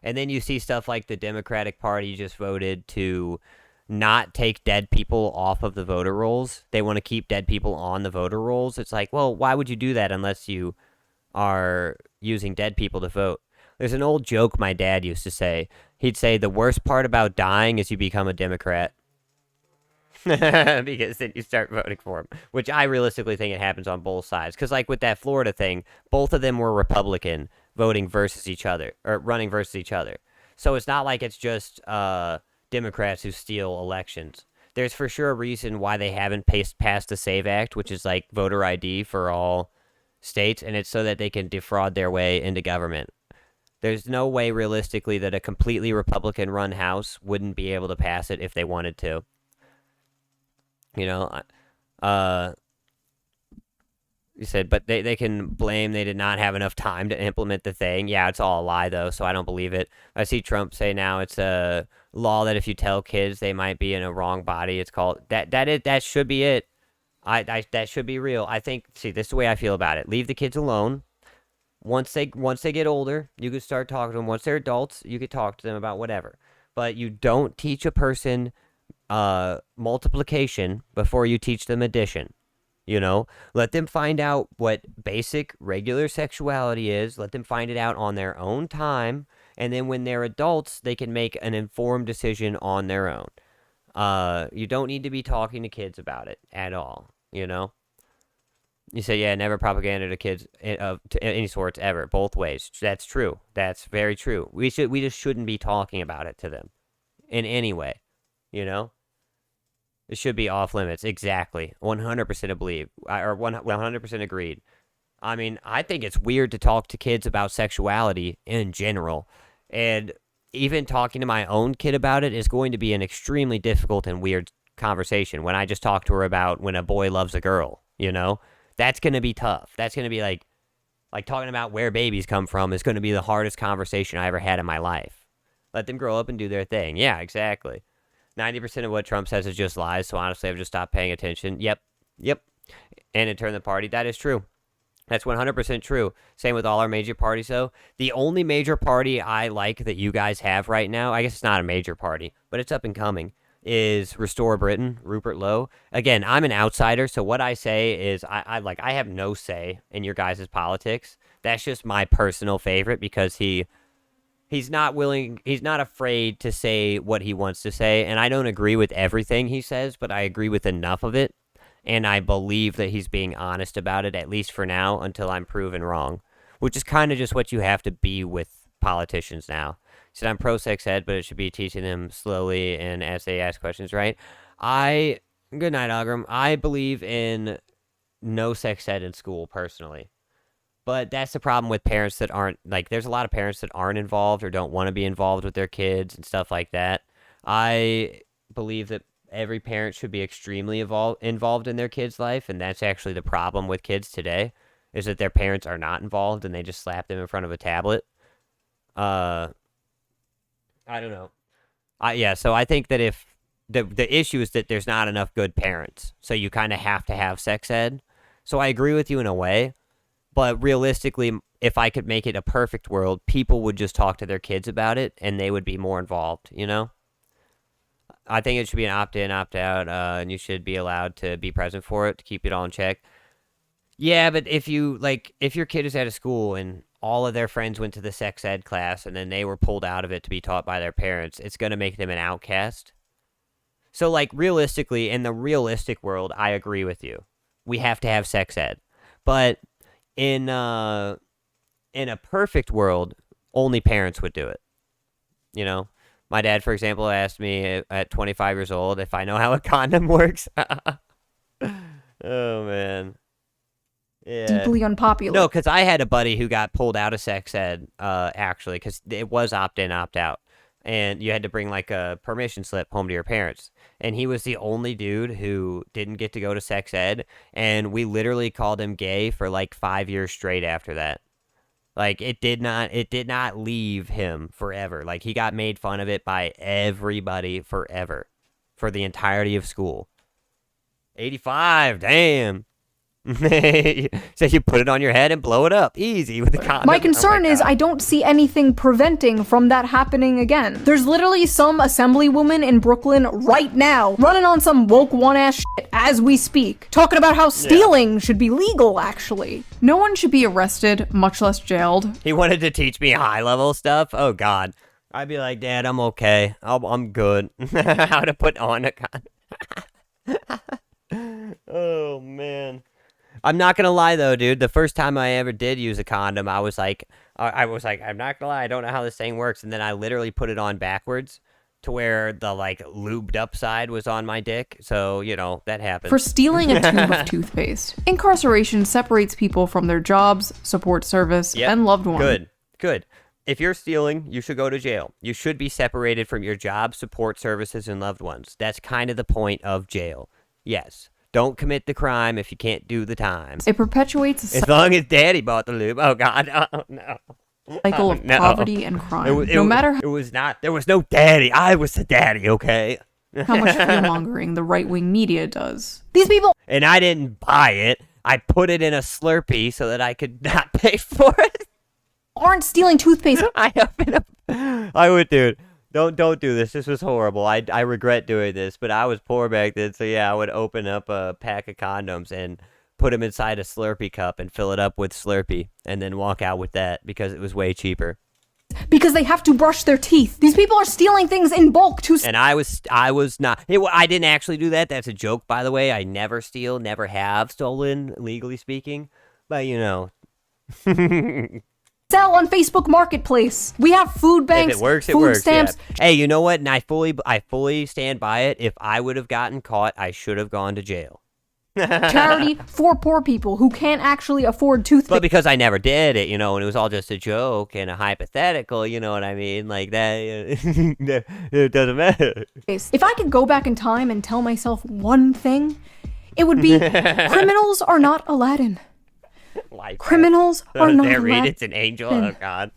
And then you see stuff like the Democratic Party just voted to not take dead people off of the voter rolls. They want to keep dead people on the voter rolls. It's like, well, why would you do that unless you are using dead people to vote? There's an old joke my dad used to say. He'd say the worst part about dying is you become a Democrat. Because then you start voting for him, which I realistically think it happens on both sides. Because like with that Florida thing, both of them were Republican voting versus each other, or running versus each other. So it's not like it's just Democrats who steal elections. There's for sure a reason why they haven't passed the SAVE Act, which is like voter ID for all states, and it's so that they can defraud their way into government. There's no way realistically that a completely Republican-run House wouldn't be able to pass it if they wanted to. You said, but they can blame they did not have enough time to implement the thing. Yeah, it's all a lie, though, so I don't believe it. I see Trump say now it's a law that if you tell kids they might be in a wrong body, it's called... That should be it. That should be real. I think... See, this is the way I feel about it. Leave the kids alone. Once they get older, you can start talking to them. Once they're adults, you can talk to them about whatever. But you don't teach a person multiplication before you teach them addition. Let them find out what basic regular sexuality is. Let them find it out on their own time. And then when they're adults, they can make an informed decision on their own. You don't need to be talking to kids about it at all. You say, yeah, never propaganda to kids of any sorts ever, both ways. That's true. That's very true. We just shouldn't be talking about it to them in any way. It should be off limits. Exactly. 100% believe, or 100% agreed. I mean, I think it's weird to talk to kids about sexuality in general. And even talking to my own kid about it is going to be an extremely difficult and weird conversation. When I just talk to her about when a boy loves a girl, that's going to be tough. That's going to be like talking about where babies come from is going to be the hardest conversation I ever had in my life. Let them grow up and do their thing. Yeah, exactly. 90% of what Trump says is just lies, so honestly, I've just stopped paying attention. Yep. And in turn, the party, that is true. That's 100% true. Same with all our major parties, though. The only major party I like that you guys have right now, I guess it's not a major party, but it's up and coming, is Restore Britain, Rupert Lowe. Again, I'm an outsider, so what I say is I have no say in your guys' politics. That's just my personal favorite because he's not afraid to say what he wants to say, and I don't agree with everything he says, but I agree with enough of it, and I believe that he's being honest about it, at least for now, until I'm proven wrong, which is kind of just what you have to be with politicians now. He said, I'm pro-sex ed, but it should be teaching them slowly and as they ask questions, right? Good night, Agram. I believe in no sex ed in school, personally. But that's the problem with parents that aren't, there's a lot of parents that aren't involved or don't want to be involved with their kids and stuff like that. I believe that every parent should be extremely involved in their kid's life, and that's actually the problem with kids today, is that their parents are not involved and they just slap them in front of a tablet. I don't know. So I think that if the issue is that there's not enough good parents, so you kind of have to have sex ed. So I agree with you in a way. But realistically, if I could make it a perfect world, people would just talk to their kids about it, and they would be more involved, I think it should be an opt-in, opt-out, and you should be allowed to be present for it to keep it all in check. Yeah, but if your kid is at a school and all of their friends went to the sex ed class and then they were pulled out of it to be taught by their parents, it's going to make them an outcast. So, realistically, in the realistic world, I agree with you. We have to have sex ed. But in a perfect world, only parents would do it. My dad, for example, asked me at 25 years old if I know how a condom works. Oh, man. deeply unpopular. No, because I had a buddy who got pulled out of sex ed, actually, because it was opt-in, opt-out. And you had to bring like a permission slip home to your parents. And he was the only dude who didn't get to go to sex ed. And we literally called him gay for like 5 years straight after that. Like it did not leave him forever. Like he got made fun of it by everybody forever for the entirety of school. 85, damn. So you put it on your head and blow it up easy with the condom. My concern is I don't see anything preventing from that happening again. There's literally some assemblywoman in Brooklyn right now running on some woke one-ass shit as we speak, talking about how stealing should be legal, actually. No one should be arrested, much less jailed. He wanted to teach me high-level stuff? Oh, God. I'd be like, Dad, I'm okay. I'm good. How to put on a condom. Oh, man. I'm not gonna lie though, dude. The first time I ever did use a condom, I was like, I'm not gonna lie, I don't know how this thing works, and then I literally put it on backwards to where the like lubed up side was on my dick. So that happened. For stealing a tube of toothpaste, incarceration separates people from their jobs, support service, and loved ones. Good. If you're stealing, you should go to jail. You should be separated from your job, support services, and loved ones. That's kind of the point of jail. Yes. Don't commit the crime if you can't do the time. It perpetuates a as long as Daddy bought the lube. Oh God, oh no. cycle of poverty and crime. There was no daddy. I was the daddy, okay? How much fear-mongering the right-wing media does. These people... And I didn't buy it. I put it in a Slurpee so that I could not pay for it. Aren't stealing toothpaste. I would, dude. Don't do this. This was horrible. I regret doing this, but I was poor back then, so yeah, I would open up a pack of condoms and put them inside a Slurpee cup and fill it up with Slurpee and then walk out with that because it was way cheaper. Because they have to brush their teeth. These people are stealing things in bulk to... And I was not... I didn't actually do that. That's a joke, by the way. I never steal, never have stolen, legally speaking. But, sell on Facebook Marketplace. We have food banks, if it works, food stamps. Yeah. Hey, you know what? And I fully stand by it. If I would have gotten caught, I should have gone to jail. Charity for poor people who can't actually afford toothpaste. But because I never did it, and it was all just a joke and a hypothetical, you know what I mean? Like that, it doesn't matter. If I could go back in time and tell myself one thing, it would be criminals are not Aladdin. Like criminals are not Aladdin. It's an angel. Oh God.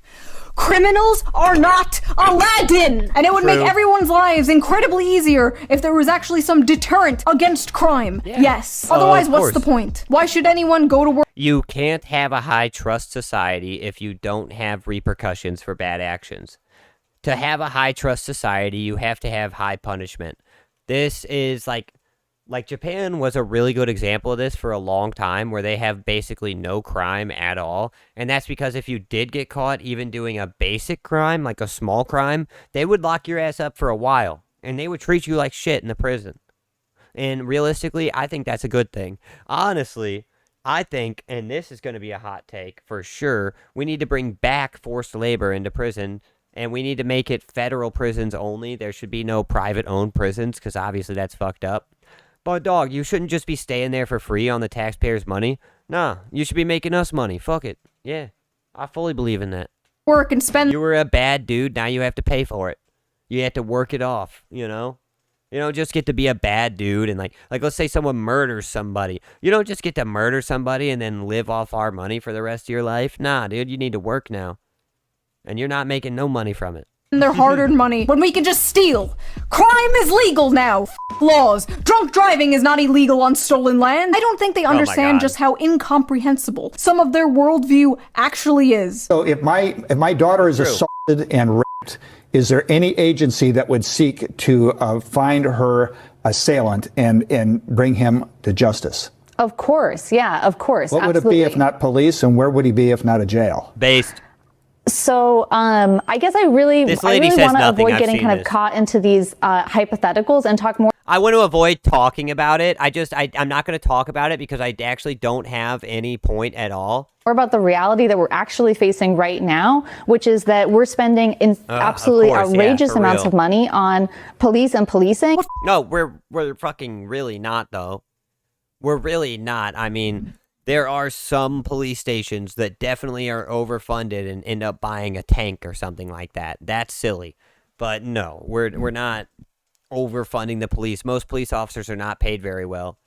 Criminals are not Aladdin! And it would make everyone's lives incredibly easier if there was actually some deterrent against crime. Yeah. Yes. Otherwise, what's the point? Why should anyone go to work? You can't have a high trust society if you don't have repercussions for bad actions. To have a high trust society, you have to have high punishment. This is like Japan was a really good example of this for a long time, where they have basically no crime at all. And that's because if you did get caught even doing a basic crime, like a small crime, they would lock your ass up for a while. And they would treat you like shit in the prison. And realistically, I think that's a good thing. Honestly, I think, and this is going to be a hot take for sure, we need to bring back forced labor into prison. And we need to make it federal prisons only. There should be no private-owned prisons, because obviously that's fucked up. But dog, you shouldn't just be staying there for free on the taxpayers' money. Nah, you should be making us money. Fuck it. Yeah, I fully believe in that. Work and spend... You were a bad dude, now you have to pay for it. You have to work it off, You don't just get to be a bad dude and like let's say someone murders somebody. You don't just get to murder somebody and then live off our money for the rest of your life. Nah, dude, you need to work now. And you're not making no money from it. Their hard-earned money when we can just steal. Crime is legal now. Laws. Drunk driving is not illegal on stolen land. I don't think they understand just how incomprehensible some of their worldview actually is. So if my daughter is assaulted and raped, is there any agency that would seek to find her assailant and bring him to justice? Of course, yeah, of course. What would it be if not police, and where would he be if not a jail? Based. So I guess I really want to avoid getting kind of caught into these hypotheticals and talk more. I want to avoid talking about it. I'm not going to talk about it because I actually don't have any point at all. More about the reality that we're actually facing right now, which is that we're spending absolutely outrageous amounts of money on police and policing. No, we're fucking really not, though. We're really not. I mean, There are some police stations that definitely are overfunded and end up buying a tank or something like that. That's silly. But no, we're not overfunding the police. Most police officers are not paid very well.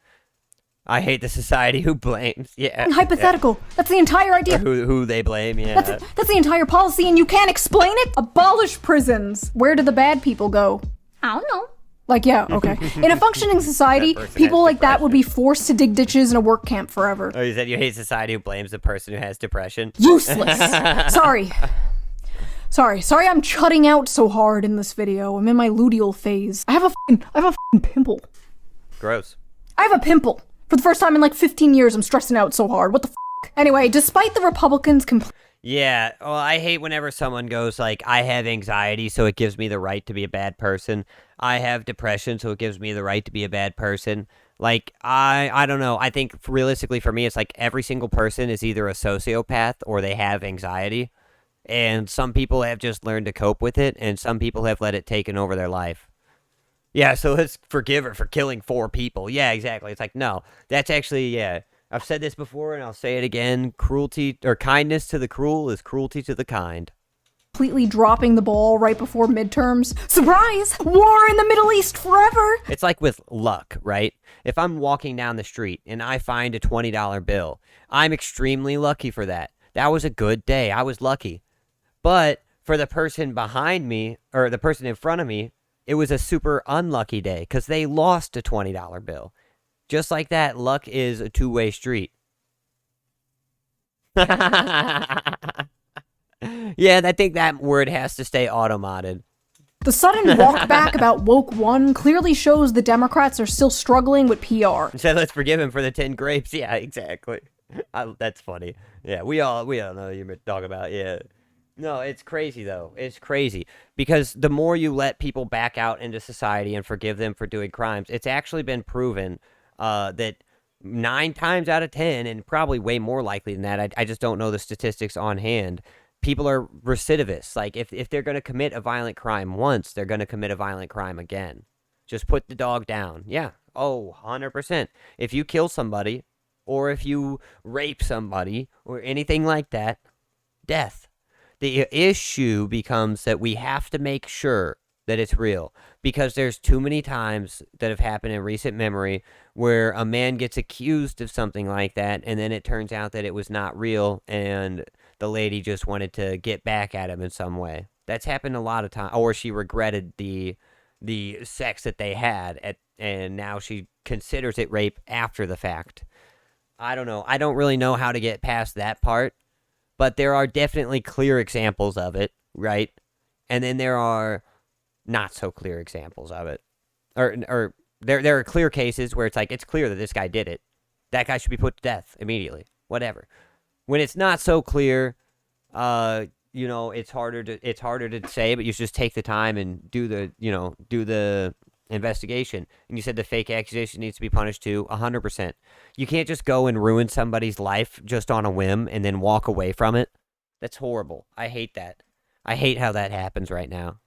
I hate the society who blames. Yeah. Hypothetical. Yeah. That's the entire idea. Who they blame, yeah. That's the entire policy, and you can't explain it? Abolish prisons. Where do the bad people go? I don't know. Like, yeah, okay. In a functioning society, people like that would be forced to dig ditches in a work camp forever. Oh, you said you hate society who blames the person who has depression? Useless. Sorry, I'm chutting out so hard in this video. I'm in my luteal phase. I have a fucking pimple. Gross. I have a pimple. For the first time in like 15 years, I'm stressing out so hard. What the f***? Anyway, despite the Republicans Yeah, well, I hate whenever someone goes like, I have anxiety, so it gives me the right to be a bad person. I have depression, so it gives me the right to be a bad person. Like, I don't know. I think realistically for me, it's like every single person is either a sociopath or they have anxiety. And some people have just learned to cope with it, and some people have let it taken over their life. Yeah, so let's forgive her for killing 4 people. Yeah, exactly. It's like, no, that's actually, yeah. I've said this before, and I'll say it again. Cruelty, or kindness to the cruel is cruelty to the kind. Completely dropping the ball right before midterms. Surprise! War in the Middle East forever! It's like with luck, right? If I'm walking down the street and I find a $20 bill, I'm extremely lucky for that. That was a good day. I was lucky. But for the person behind me, or the person in front of me, it was a super unlucky day because they lost a $20 bill. Just like that, luck is a two-way street. Yeah, I think that word has to stay auto-modded. The sudden walk back about Woke 1 clearly shows the Democrats are still struggling with PR. So let's forgive him for the 10 grapes. Yeah, exactly. That's funny. Yeah, we all know what you're talking about. Yeah. No, it's crazy, though. It's crazy. Because the more you let people back out into society and forgive them for doing crimes, it's actually been proven that 9 times out of 10, and probably way more likely than that, I just don't know the statistics on hand, people are recidivists. Like, if they're going to commit a violent crime once, they're going to commit a violent crime again. Just put the dog down. Yeah. Oh, 100%. If you kill somebody, or if you rape somebody, or anything like that, death. The issue becomes that we have to make sure that it's real, because there's too many times that have happened in recent memory where a man gets accused of something like that, and then it turns out that it was not real, and the lady just wanted to get back at him in some way. That's happened a lot of times. Or she regretted the sex that they had, and now she considers it rape after the fact. I don't know. I don't really know how to get past that part. But there are definitely clear examples of it, right? And then there are not so clear examples of it. Or there are clear cases where it's like, it's clear that this guy did it. That guy should be put to death immediately. Whatever. When it's not so clear, it's harder to say, but you should just take the time and do the investigation. And you said the fake accusation needs to be punished too. 100%. You can't just go and ruin somebody's life just on a whim and then walk away from it. That's horrible. I hate that. I hate how that happens right now.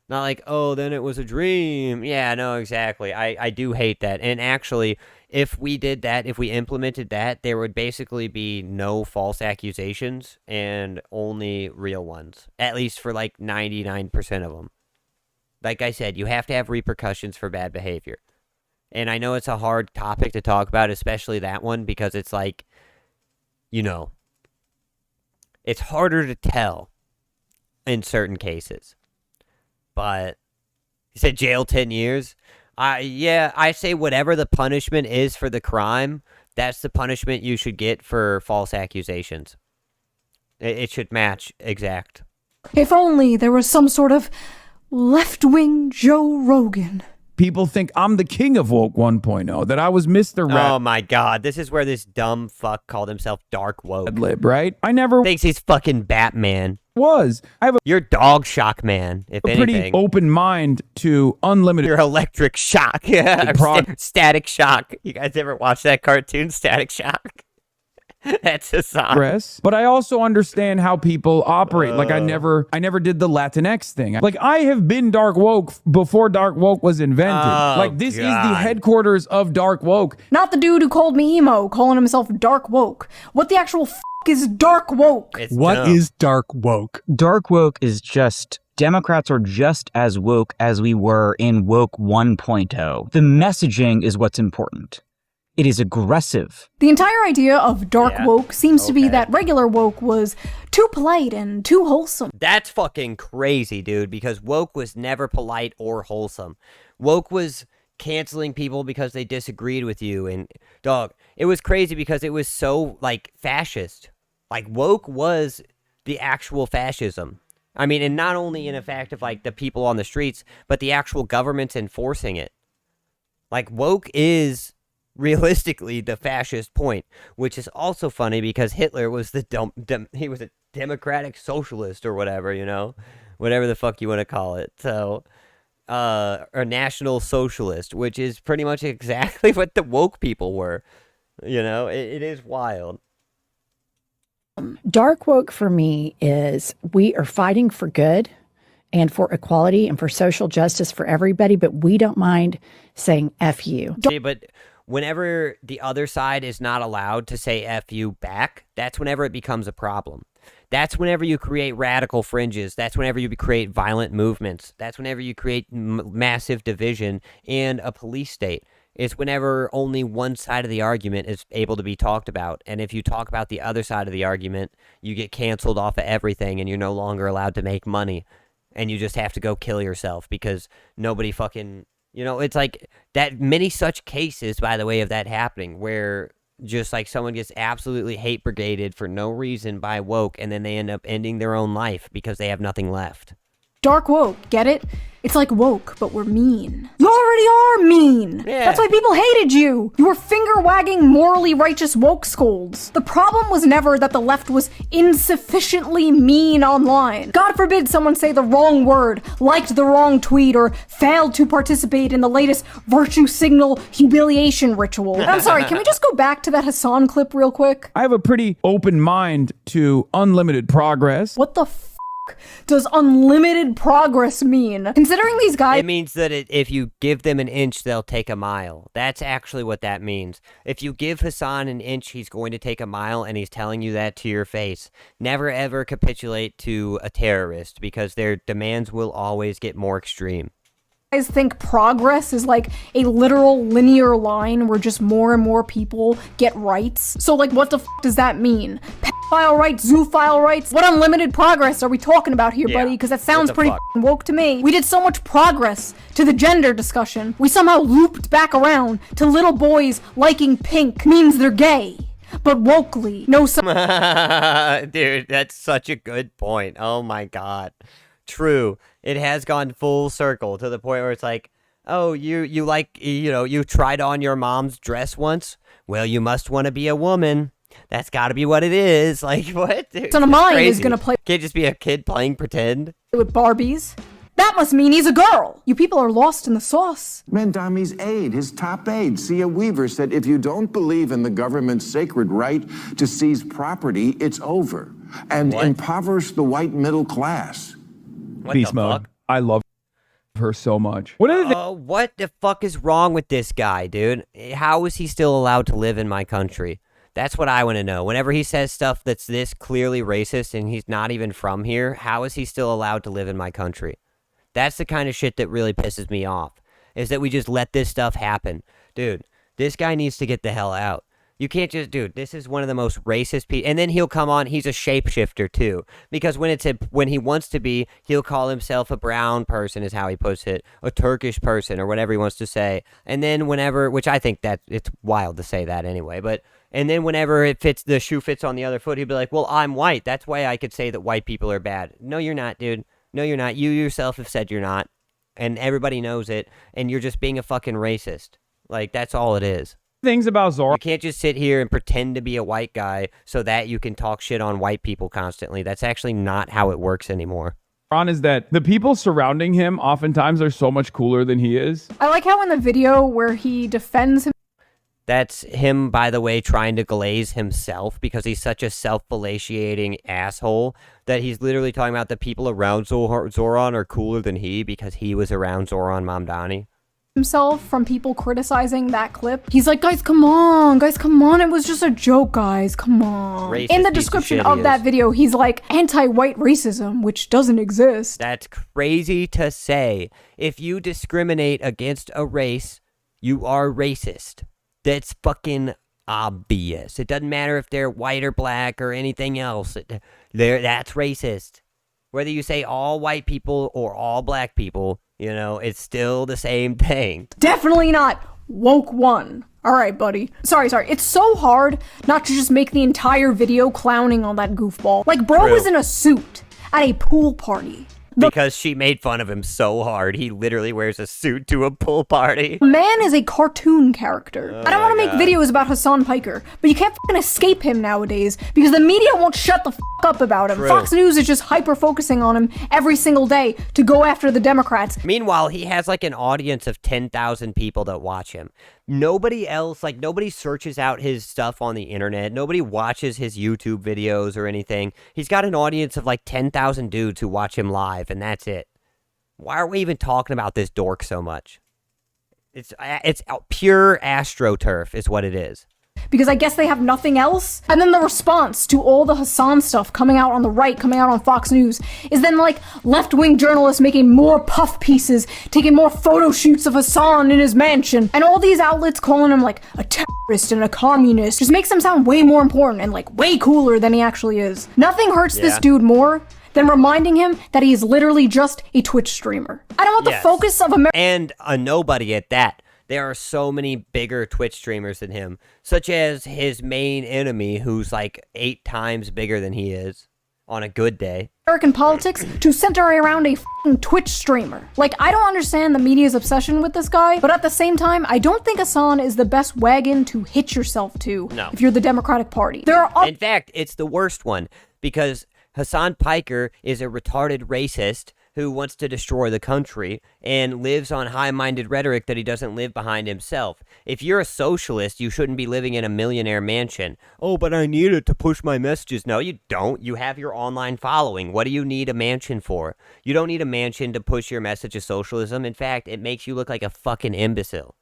Not like, oh, then it was a dream. Yeah, no, exactly. I do hate that. And actually, if we did that, if we implemented that, there would basically be no false accusations and only real ones. At least for like 99% of them. Like I said, you have to have repercussions for bad behavior. And I know it's a hard topic to talk about, especially that one, because it's like, it's harder to tell in certain cases. But you said jail 10 years? I say whatever the punishment is for the crime, that's the punishment you should get for false accusations. It should match exact. If only there was some sort of left-wing Joe Rogan. People think I'm the king of Woke 1.0, that I was Mr. Oh my God, this is where this dumb fuck called himself Dark Woke. Lib, right? I never thinks he's fucking Batman. I have You're Dog Shock Man, if anything. Pretty open mind to unlimited. You're Electric Shock. Yeah, Static Shock. You guys ever watch that cartoon, Static Shock? That's Hasan. But I also understand how people operate. Like I never did the Latinx thing. Like I have been dark woke before dark woke was invented. Like this is the headquarters of dark woke. Not the dude who called me emo, calling himself dark woke. What the actual is dark woke? What is dark woke? Dark woke is just Democrats are just as woke as we were in woke 1.0. The messaging is what's important. It is aggressive. The entire idea of dark woke seems to be that regular woke was too polite and too wholesome. That's fucking crazy, dude, because woke was never polite or wholesome. Woke was canceling people because they disagreed with you, and dog, it was crazy because it was so, like, fascist. Like, woke was the actual fascism. I mean, and not only in effect of, like, the people on the streets, but the actual governments enforcing it. Like, woke is realistically the fascist point, which is also funny because Hitler was he was a democratic socialist or whatever, you know, whatever the fuck you want to call it. So, or national socialist, which is pretty much exactly what the woke people were. You know, it is wild. Dark woke for me is we are fighting for good and for equality and for social justice for everybody, but we don't mind saying F you. Okay, but whenever the other side is not allowed to say F you back, that's whenever it becomes a problem. That's whenever you create radical fringes. That's whenever you create violent movements. That's whenever you create massive division and a police state. It's whenever only one side of the argument is able to be talked about. And if you talk about the other side of the argument, you get canceled off of everything and you're no longer allowed to make money. And you just have to go kill yourself because nobody fucking... You know, it's like that many such cases, by the way, of that happening where just like someone gets absolutely hate brigaded for no reason by woke and then they end up ending their own life because they have nothing left. Dark woke, get it? It's like woke, but we're mean. You already are mean! Yeah. That's why people hated you! You were finger-wagging, morally righteous woke scolds. The problem was never that the left was insufficiently mean online. God forbid someone say the wrong word, liked the wrong tweet, or failed to participate in the latest virtue signal humiliation ritual. I'm sorry, can we just go back to that Hasan clip real quick? I have a pretty open mind to unlimited progress. What the does unlimited progress mean? Considering these guys... It means that if you give them an inch, they'll take a mile. That's actually what that means. If you give Hasan an inch, he's going to take a mile, and he's telling you that to your face. Never ever capitulate to a terrorist, because their demands will always get more extreme. Guys think progress is like a literal linear line where just more and more people get rights. So like what the does that mean? Pedophile rights, zoophile rights? What unlimited progress are we talking about here, buddy? Because that sounds pretty woke to me. We did so much progress to the gender discussion. We somehow looped back around to little boys liking pink means they're gay. But wokely, no Dude, that's such a good point. Oh my god. True. It has gone full circle to the point where it's like, oh, you like, you know, you tried on your mom's dress once? Well, you must want to be a woman. That's got to be what it is. Like, what? Dude, son of mine is going to play... Can't just be a kid playing pretend. ...with Barbies. That must mean he's a girl. You people are lost in the sauce. Mandami's aide, his top aide, Sia Weaver, said if you don't believe in the government's sacred right to seize property, it's over. And impoverish the white middle class. Beast mode. I love her so much. What the fuck is wrong with this guy, dude? How is he still allowed to live in my country? That's what I want to know. Whenever he says stuff that's this clearly racist and he's not even from here, how is he still allowed to live in my country? That's the kind of shit that really pisses me off, is that we just let this stuff happen. Dude, this guy needs to get the hell out. You can't just, dude, this is one of the most racist people. And then he'll come on, he's a shapeshifter too. Because when he wants to be, he'll call himself a brown person is how he puts it. A Turkish person or whatever he wants to say. And then whenever, which I think that it's wild to say that anyway. And then whenever the shoe fits on the other foot, he'll be like, well, I'm white. That's why I could say that white people are bad. No, you're not, dude. No, you're not. You yourself have said you're not. And everybody knows it. And you're just being a fucking racist. Like, that's all it is. Things about Zora. You can't just sit here and pretend to be a white guy so that you can talk shit on white people constantly. That's actually not how it works anymore. Is that the people surrounding him oftentimes are so much cooler than he is. I like how in the video where he defends him. That's him, by the way, trying to glaze himself because he's such a self-fellatiating asshole that he's literally talking about the people around Zoran are cooler than he because he was around Zoran Mamdani. Himself from people criticizing that clip. He's like, guys, come on, it was just a joke, guys, come on. Racist In the piece description shit of he that is. video, he's like, anti-white racism, which doesn't exist. That's crazy to say. If you discriminate against a race, you are racist. That's fucking obvious. It doesn't matter if they're white or black or anything else. That's racist. Whether you say all white people or all black people, you know, it's still the same thing. Definitely not woke one. All right, buddy. Sorry. It's so hard not to just make the entire video clowning on that goofball. Like, bro True. was in a suit at a pool party. Because she made fun of him so hard, he literally wears a suit to a pool party. The man is a cartoon character. I don't want to make videos about Hasan Piker, but you can't fucking escape him nowadays because the media won't shut the f up about him. True. Fox News is just hyper-focusing on him every single day to go after the Democrats. Meanwhile, he has like an audience of 10,000 people that watch him. Nobody else, like nobody searches out his stuff on the internet. Nobody watches his YouTube videos or anything. He's got an audience of like 10,000 dudes who watch him live, and that's it. Why are we even talking about this dork so much? It's pure AstroTurf is what it is. Because I guess they have nothing else. And then the response to all the Hasan stuff coming out on the right, coming out on Fox News, is then like left-wing journalists making more puff pieces, taking more photo shoots of Hasan in his mansion, and all these outlets calling him like a terrorist and a communist just makes him sound way more important and like way cooler than he actually is. Nothing hurts this dude more than reminding him that he is literally just a Twitch streamer. I don't want the focus of America. And a nobody at that. There are so many bigger Twitch streamers than him, such as his main enemy, who's like 8 times bigger than he is on a good day. American politics to center around a f***ing Twitch streamer. Like, I don't understand the media's obsession with this guy, but at the same time, I don't think Hasan is the best wagon to hitch yourself to if you're the Democratic Party. There are In fact, it's the worst one, because Hasan Piker is a retarded racist who wants to destroy the country and lives on high-minded rhetoric that he doesn't live behind himself. If you're a socialist, you shouldn't be living in a millionaire mansion. Oh, but I need it to push my messages. No, you don't. You have your online following. What do you need a mansion for? You don't need a mansion to push your message of socialism. In fact, it makes you look like a fucking imbecile.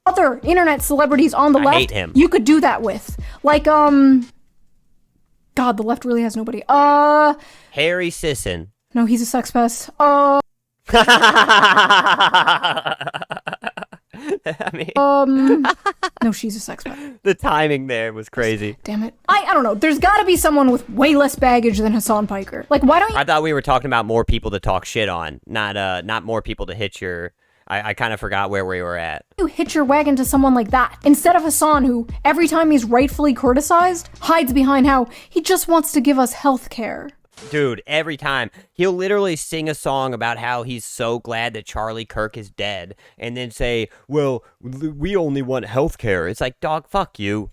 other internet celebrities on the I left hate him. you could do that with. Like, God, the left really has nobody. Harry Sisson. No, he's a sex pest. I mean, no, she's a sex pest. the timing there was crazy. Damn it. I don't know. There's gotta be someone with way less baggage than Hasan Piker. Like, why don't you I thought we were talking about more people to talk shit on, not more people to hit your... I kind of forgot where we were at. hitch your wagon to someone like that? Instead of Hasan, who, every time he's rightfully criticized, hides behind how he just wants to give us health care. Dude, every time. He'll literally sing a song about how he's so glad that Charlie Kirk is dead, and then say, well, we only want healthcare. It's like, dog, fuck you.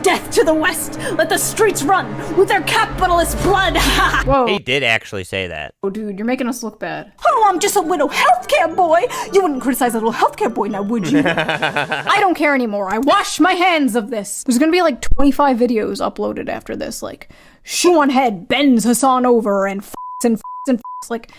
Death to the West! Let the streets run with their capitalist blood! Whoa. He did actually say that. Oh, dude, you're making us look bad. Oh, I'm just a little healthcare boy! You wouldn't criticize a little healthcare boy now, would you? I don't care anymore. I wash my hands of this. There's gonna be like 25 videos uploaded after this, like, ShoeOnHead bends Hasan over and f***s like...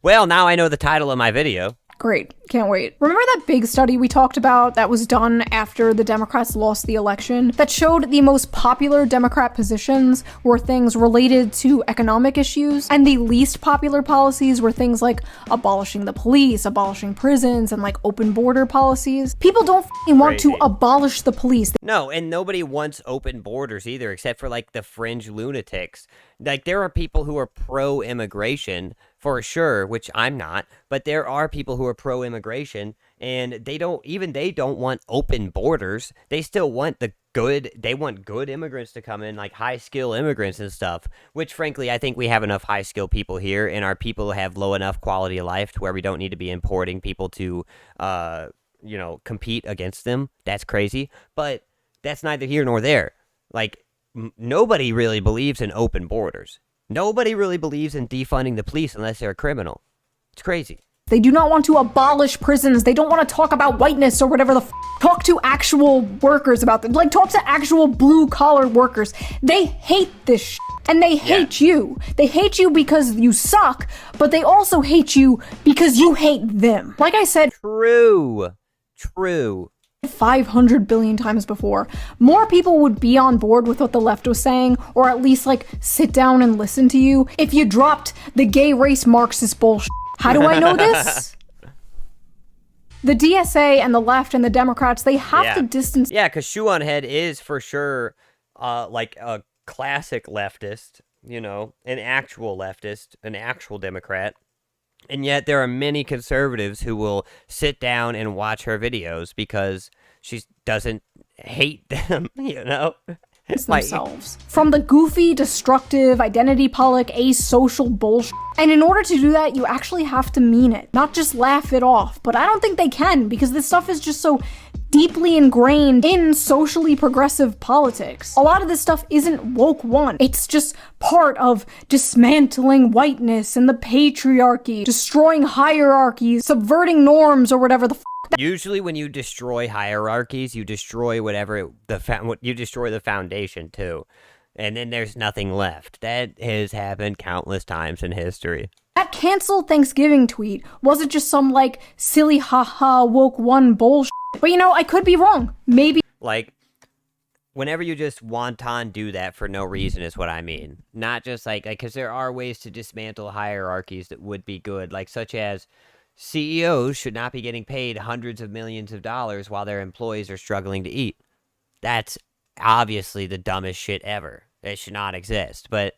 Well, now I know the title of my video. Great. Can't wait. Remember that big study we talked about that was done after the Democrats lost the election that showed the most popular Democrat positions were things related to economic issues, and the least popular policies were things like abolishing the police, abolishing prisons, and like open border policies? People don't f***ing want to abolish the police. No, and nobody wants open borders either, except for like the fringe lunatics. Like, there are people who are pro-immigration, for sure, which I'm not, but there are people who are pro-immigration, and they don't want open borders. They still want good immigrants to come in, like high-skill immigrants and stuff, which frankly, I think we have enough high-skill people here, and our people have low enough quality of life to where we don't need to be importing people to, compete against them. That's crazy, but that's neither here nor there. Like, nobody really believes in open borders. Nobody really believes in defunding the police unless they're a criminal. It's crazy. They do not want to abolish prisons. They don't want to talk about whiteness or whatever the talk to actual workers about them. Like, talk to actual blue-collar workers. They hate this and they hate you. They hate you because you suck, but they also hate you because you hate them. Like I said, True. 500 billion times before, more people would be on board with what the left was saying, or at least, like, sit down and listen to you if you dropped the gay race Marxist bullshit. How do I know this? The DSA and the left and the Democrats, they have to distance. Yeah, because ShoeOnHead is for sure like a classic leftist, you know, an actual leftist, an actual Democrat. And yet there are many conservatives who will sit down and watch her videos because she doesn't hate them, you know? Themselves. From the goofy, destructive, identity politics, asocial bullshit. And in order to do that, you actually have to mean it, not just laugh it off. But I don't think they can, because this stuff is just so deeply ingrained in socially progressive politics. A lot of this stuff isn't woke one. It's just part of dismantling whiteness and the patriarchy, destroying hierarchies, subverting norms, or whatever the Usually when you destroy hierarchies, you destroy you destroy the foundation too. And then there's nothing left. That has happened countless times in history. That cancel Thanksgiving tweet wasn't just some, like, silly haha woke one bullshit. But you know, I could be wrong. Maybe. Like, whenever you just wanton do that for no reason is what I mean. Not just like, because there are ways to dismantle hierarchies that would be good, like such as CEOs should not be getting paid hundreds of millions of dollars while their employees are struggling to eat. That's obviously the dumbest shit ever. It should not exist. But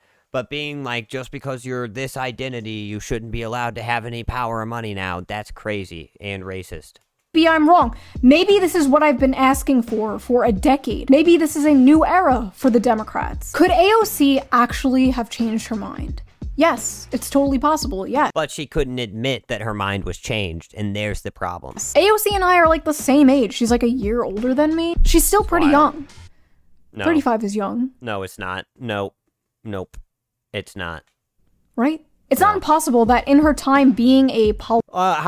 being like, just because you're this identity, you shouldn't be allowed to have any power or money now, that's crazy and racist. Maybe I'm wrong. Maybe this is what I've been asking for a decade. Maybe this is a new era for the Democrats. Could AOC actually have changed her mind? Yes, it's totally possible, yeah. But she couldn't admit that her mind was changed, and there's the problem. AOC and I are like the same age. She's like a year older than me. She's still pretty young. No. 35 is young. No, it's not. Nope. It's not. Right? It's not impossible that in her time being a how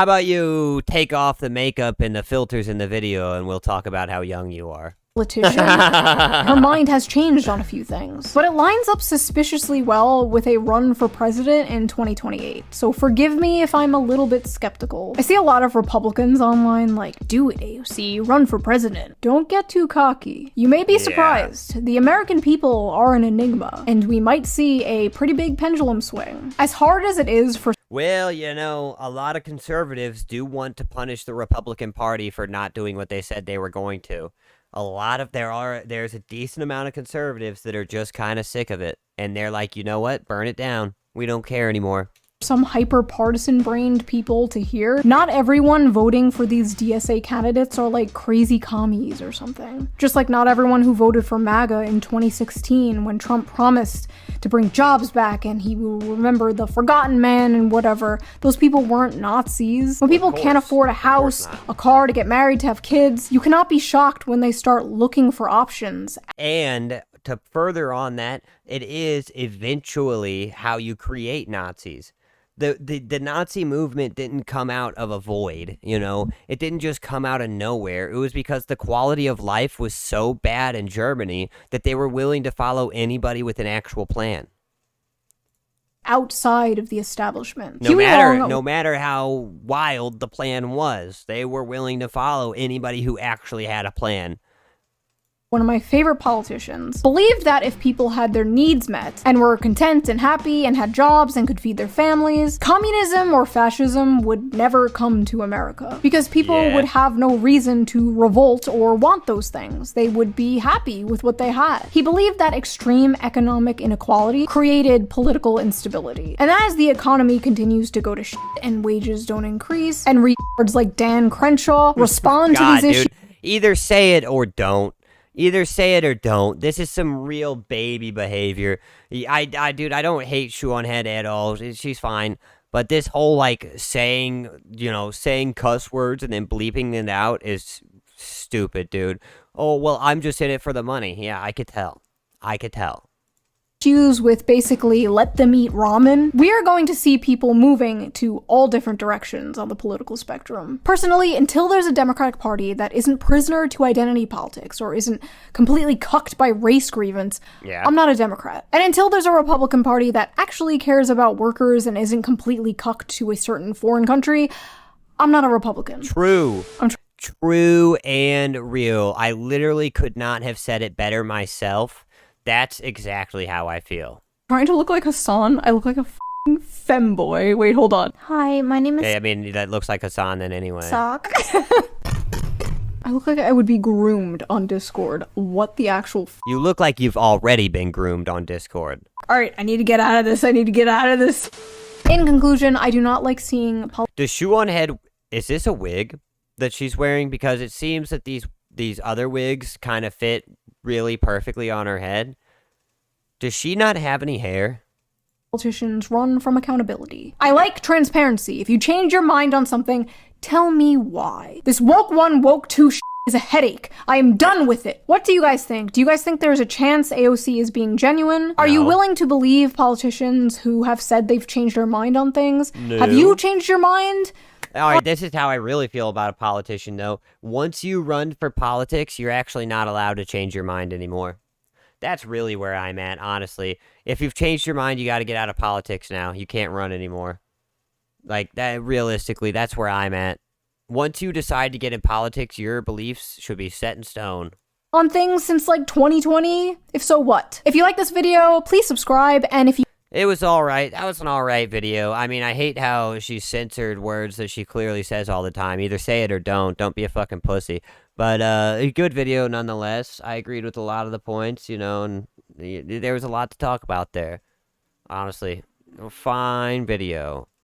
about you take off the makeup and the filters in the video, and we'll talk about how young you are. Politician, her mind has changed on a few things. But it lines up suspiciously well with a run for president in 2028. So forgive me if I'm a little bit skeptical. I see a lot of Republicans online like, do it, AOC, run for president. Don't get too cocky. You may be surprised. The American people are an enigma, and we might see a pretty big pendulum swing. As hard as it is for Well, you know, a lot of conservatives do want to punish the Republican Party for not doing what they said they were going to. There's a decent amount of conservatives that are just kind of sick of it. And they're like, you know what? Burn it down. We don't care anymore. Some hyper-partisan brained people to hear. Not everyone voting for these DSA candidates are like crazy commies or something. Just like not everyone who voted for MAGA in 2016 when Trump promised to bring jobs back and he will remember the forgotten man and whatever. Those people weren't Nazis. When people can't afford a house, a car, to get married, to have kids, you cannot be shocked when they start looking for options. And to further on that, it is eventually how you create Nazis. The Nazi movement didn't come out of a void, you know? It didn't just come out of nowhere. It was because the quality of life was so bad in Germany that they were willing to follow anybody with an actual plan. Outside of the establishment. No matter how wild the plan was, they were willing to follow anybody who actually had a plan. One of my favorite politicians, believed that if people had their needs met and were content and happy and had jobs and could feed their families, communism or fascism would never come to America because people would have no reason to revolt or want those things. They would be happy with what they had. He believed that extreme economic inequality created political instability. And as the economy continues to go to shit and wages don't increase and retards like Dan Crenshaw respond to these issues. Either say it or don't. Either say it or don't. This is some real baby behavior. Dude, I don't hate ShoeOnHead at all. She's fine. But this whole, like, saying cuss words and then bleeping it out is stupid, dude. Oh, well, I'm just in it for the money. Yeah, I could tell. issues with basically let them eat ramen, we are going to see people moving to all different directions on the political spectrum. Personally, until there's a Democratic Party that isn't prisoner to identity politics or isn't completely cucked by race grievance, I'm not a Democrat. And until there's a Republican Party that actually cares about workers and isn't completely cucked to a certain foreign country, I'm not a Republican. True. True and real. I literally could not have said it better myself. That's exactly how I feel. Trying to look like Hasan, I look like a f***ing femboy. Wait, hold on. Hi, my name is I mean, that looks like Hasan then anyway. Sock. I look like I would be groomed on Discord. What the actual You look like you've already been groomed on Discord. Alright, I need to get out of this. In conclusion, I do not like seeing... Does ShoeOnHead... Is this a wig that she's wearing? Because it seems that these other wigs kind of fit really perfectly on her head. Does she not have any hair? Politicians run from accountability. I like transparency. If you change your mind on something, tell me why. This woke 1, woke 2 is a headache. I am done with it. What do you guys think? Do you guys think there's a chance AOC is being genuine? Are you willing to believe politicians who have said they've changed their mind on things? No. Have you changed your mind? All right, this is how I really feel about a politician, though. Once you run for politics, you're actually not allowed to change your mind anymore. That's really where I'm at, honestly. If you've changed your mind, you got to get out of politics now. You can't run anymore. Like, that. Realistically, that's where I'm at. Once you decide to get in politics, your beliefs should be set in stone. On things since, like, 2020? If so, what? If you like this video, please subscribe, and if you... It was alright. That was an alright video. I mean, I hate how she censored words that she clearly says all the time. Either say it or don't. Don't be a fucking pussy. But, a good video nonetheless. I agreed with a lot of the points, and there was a lot to talk about there. Honestly, a fine video.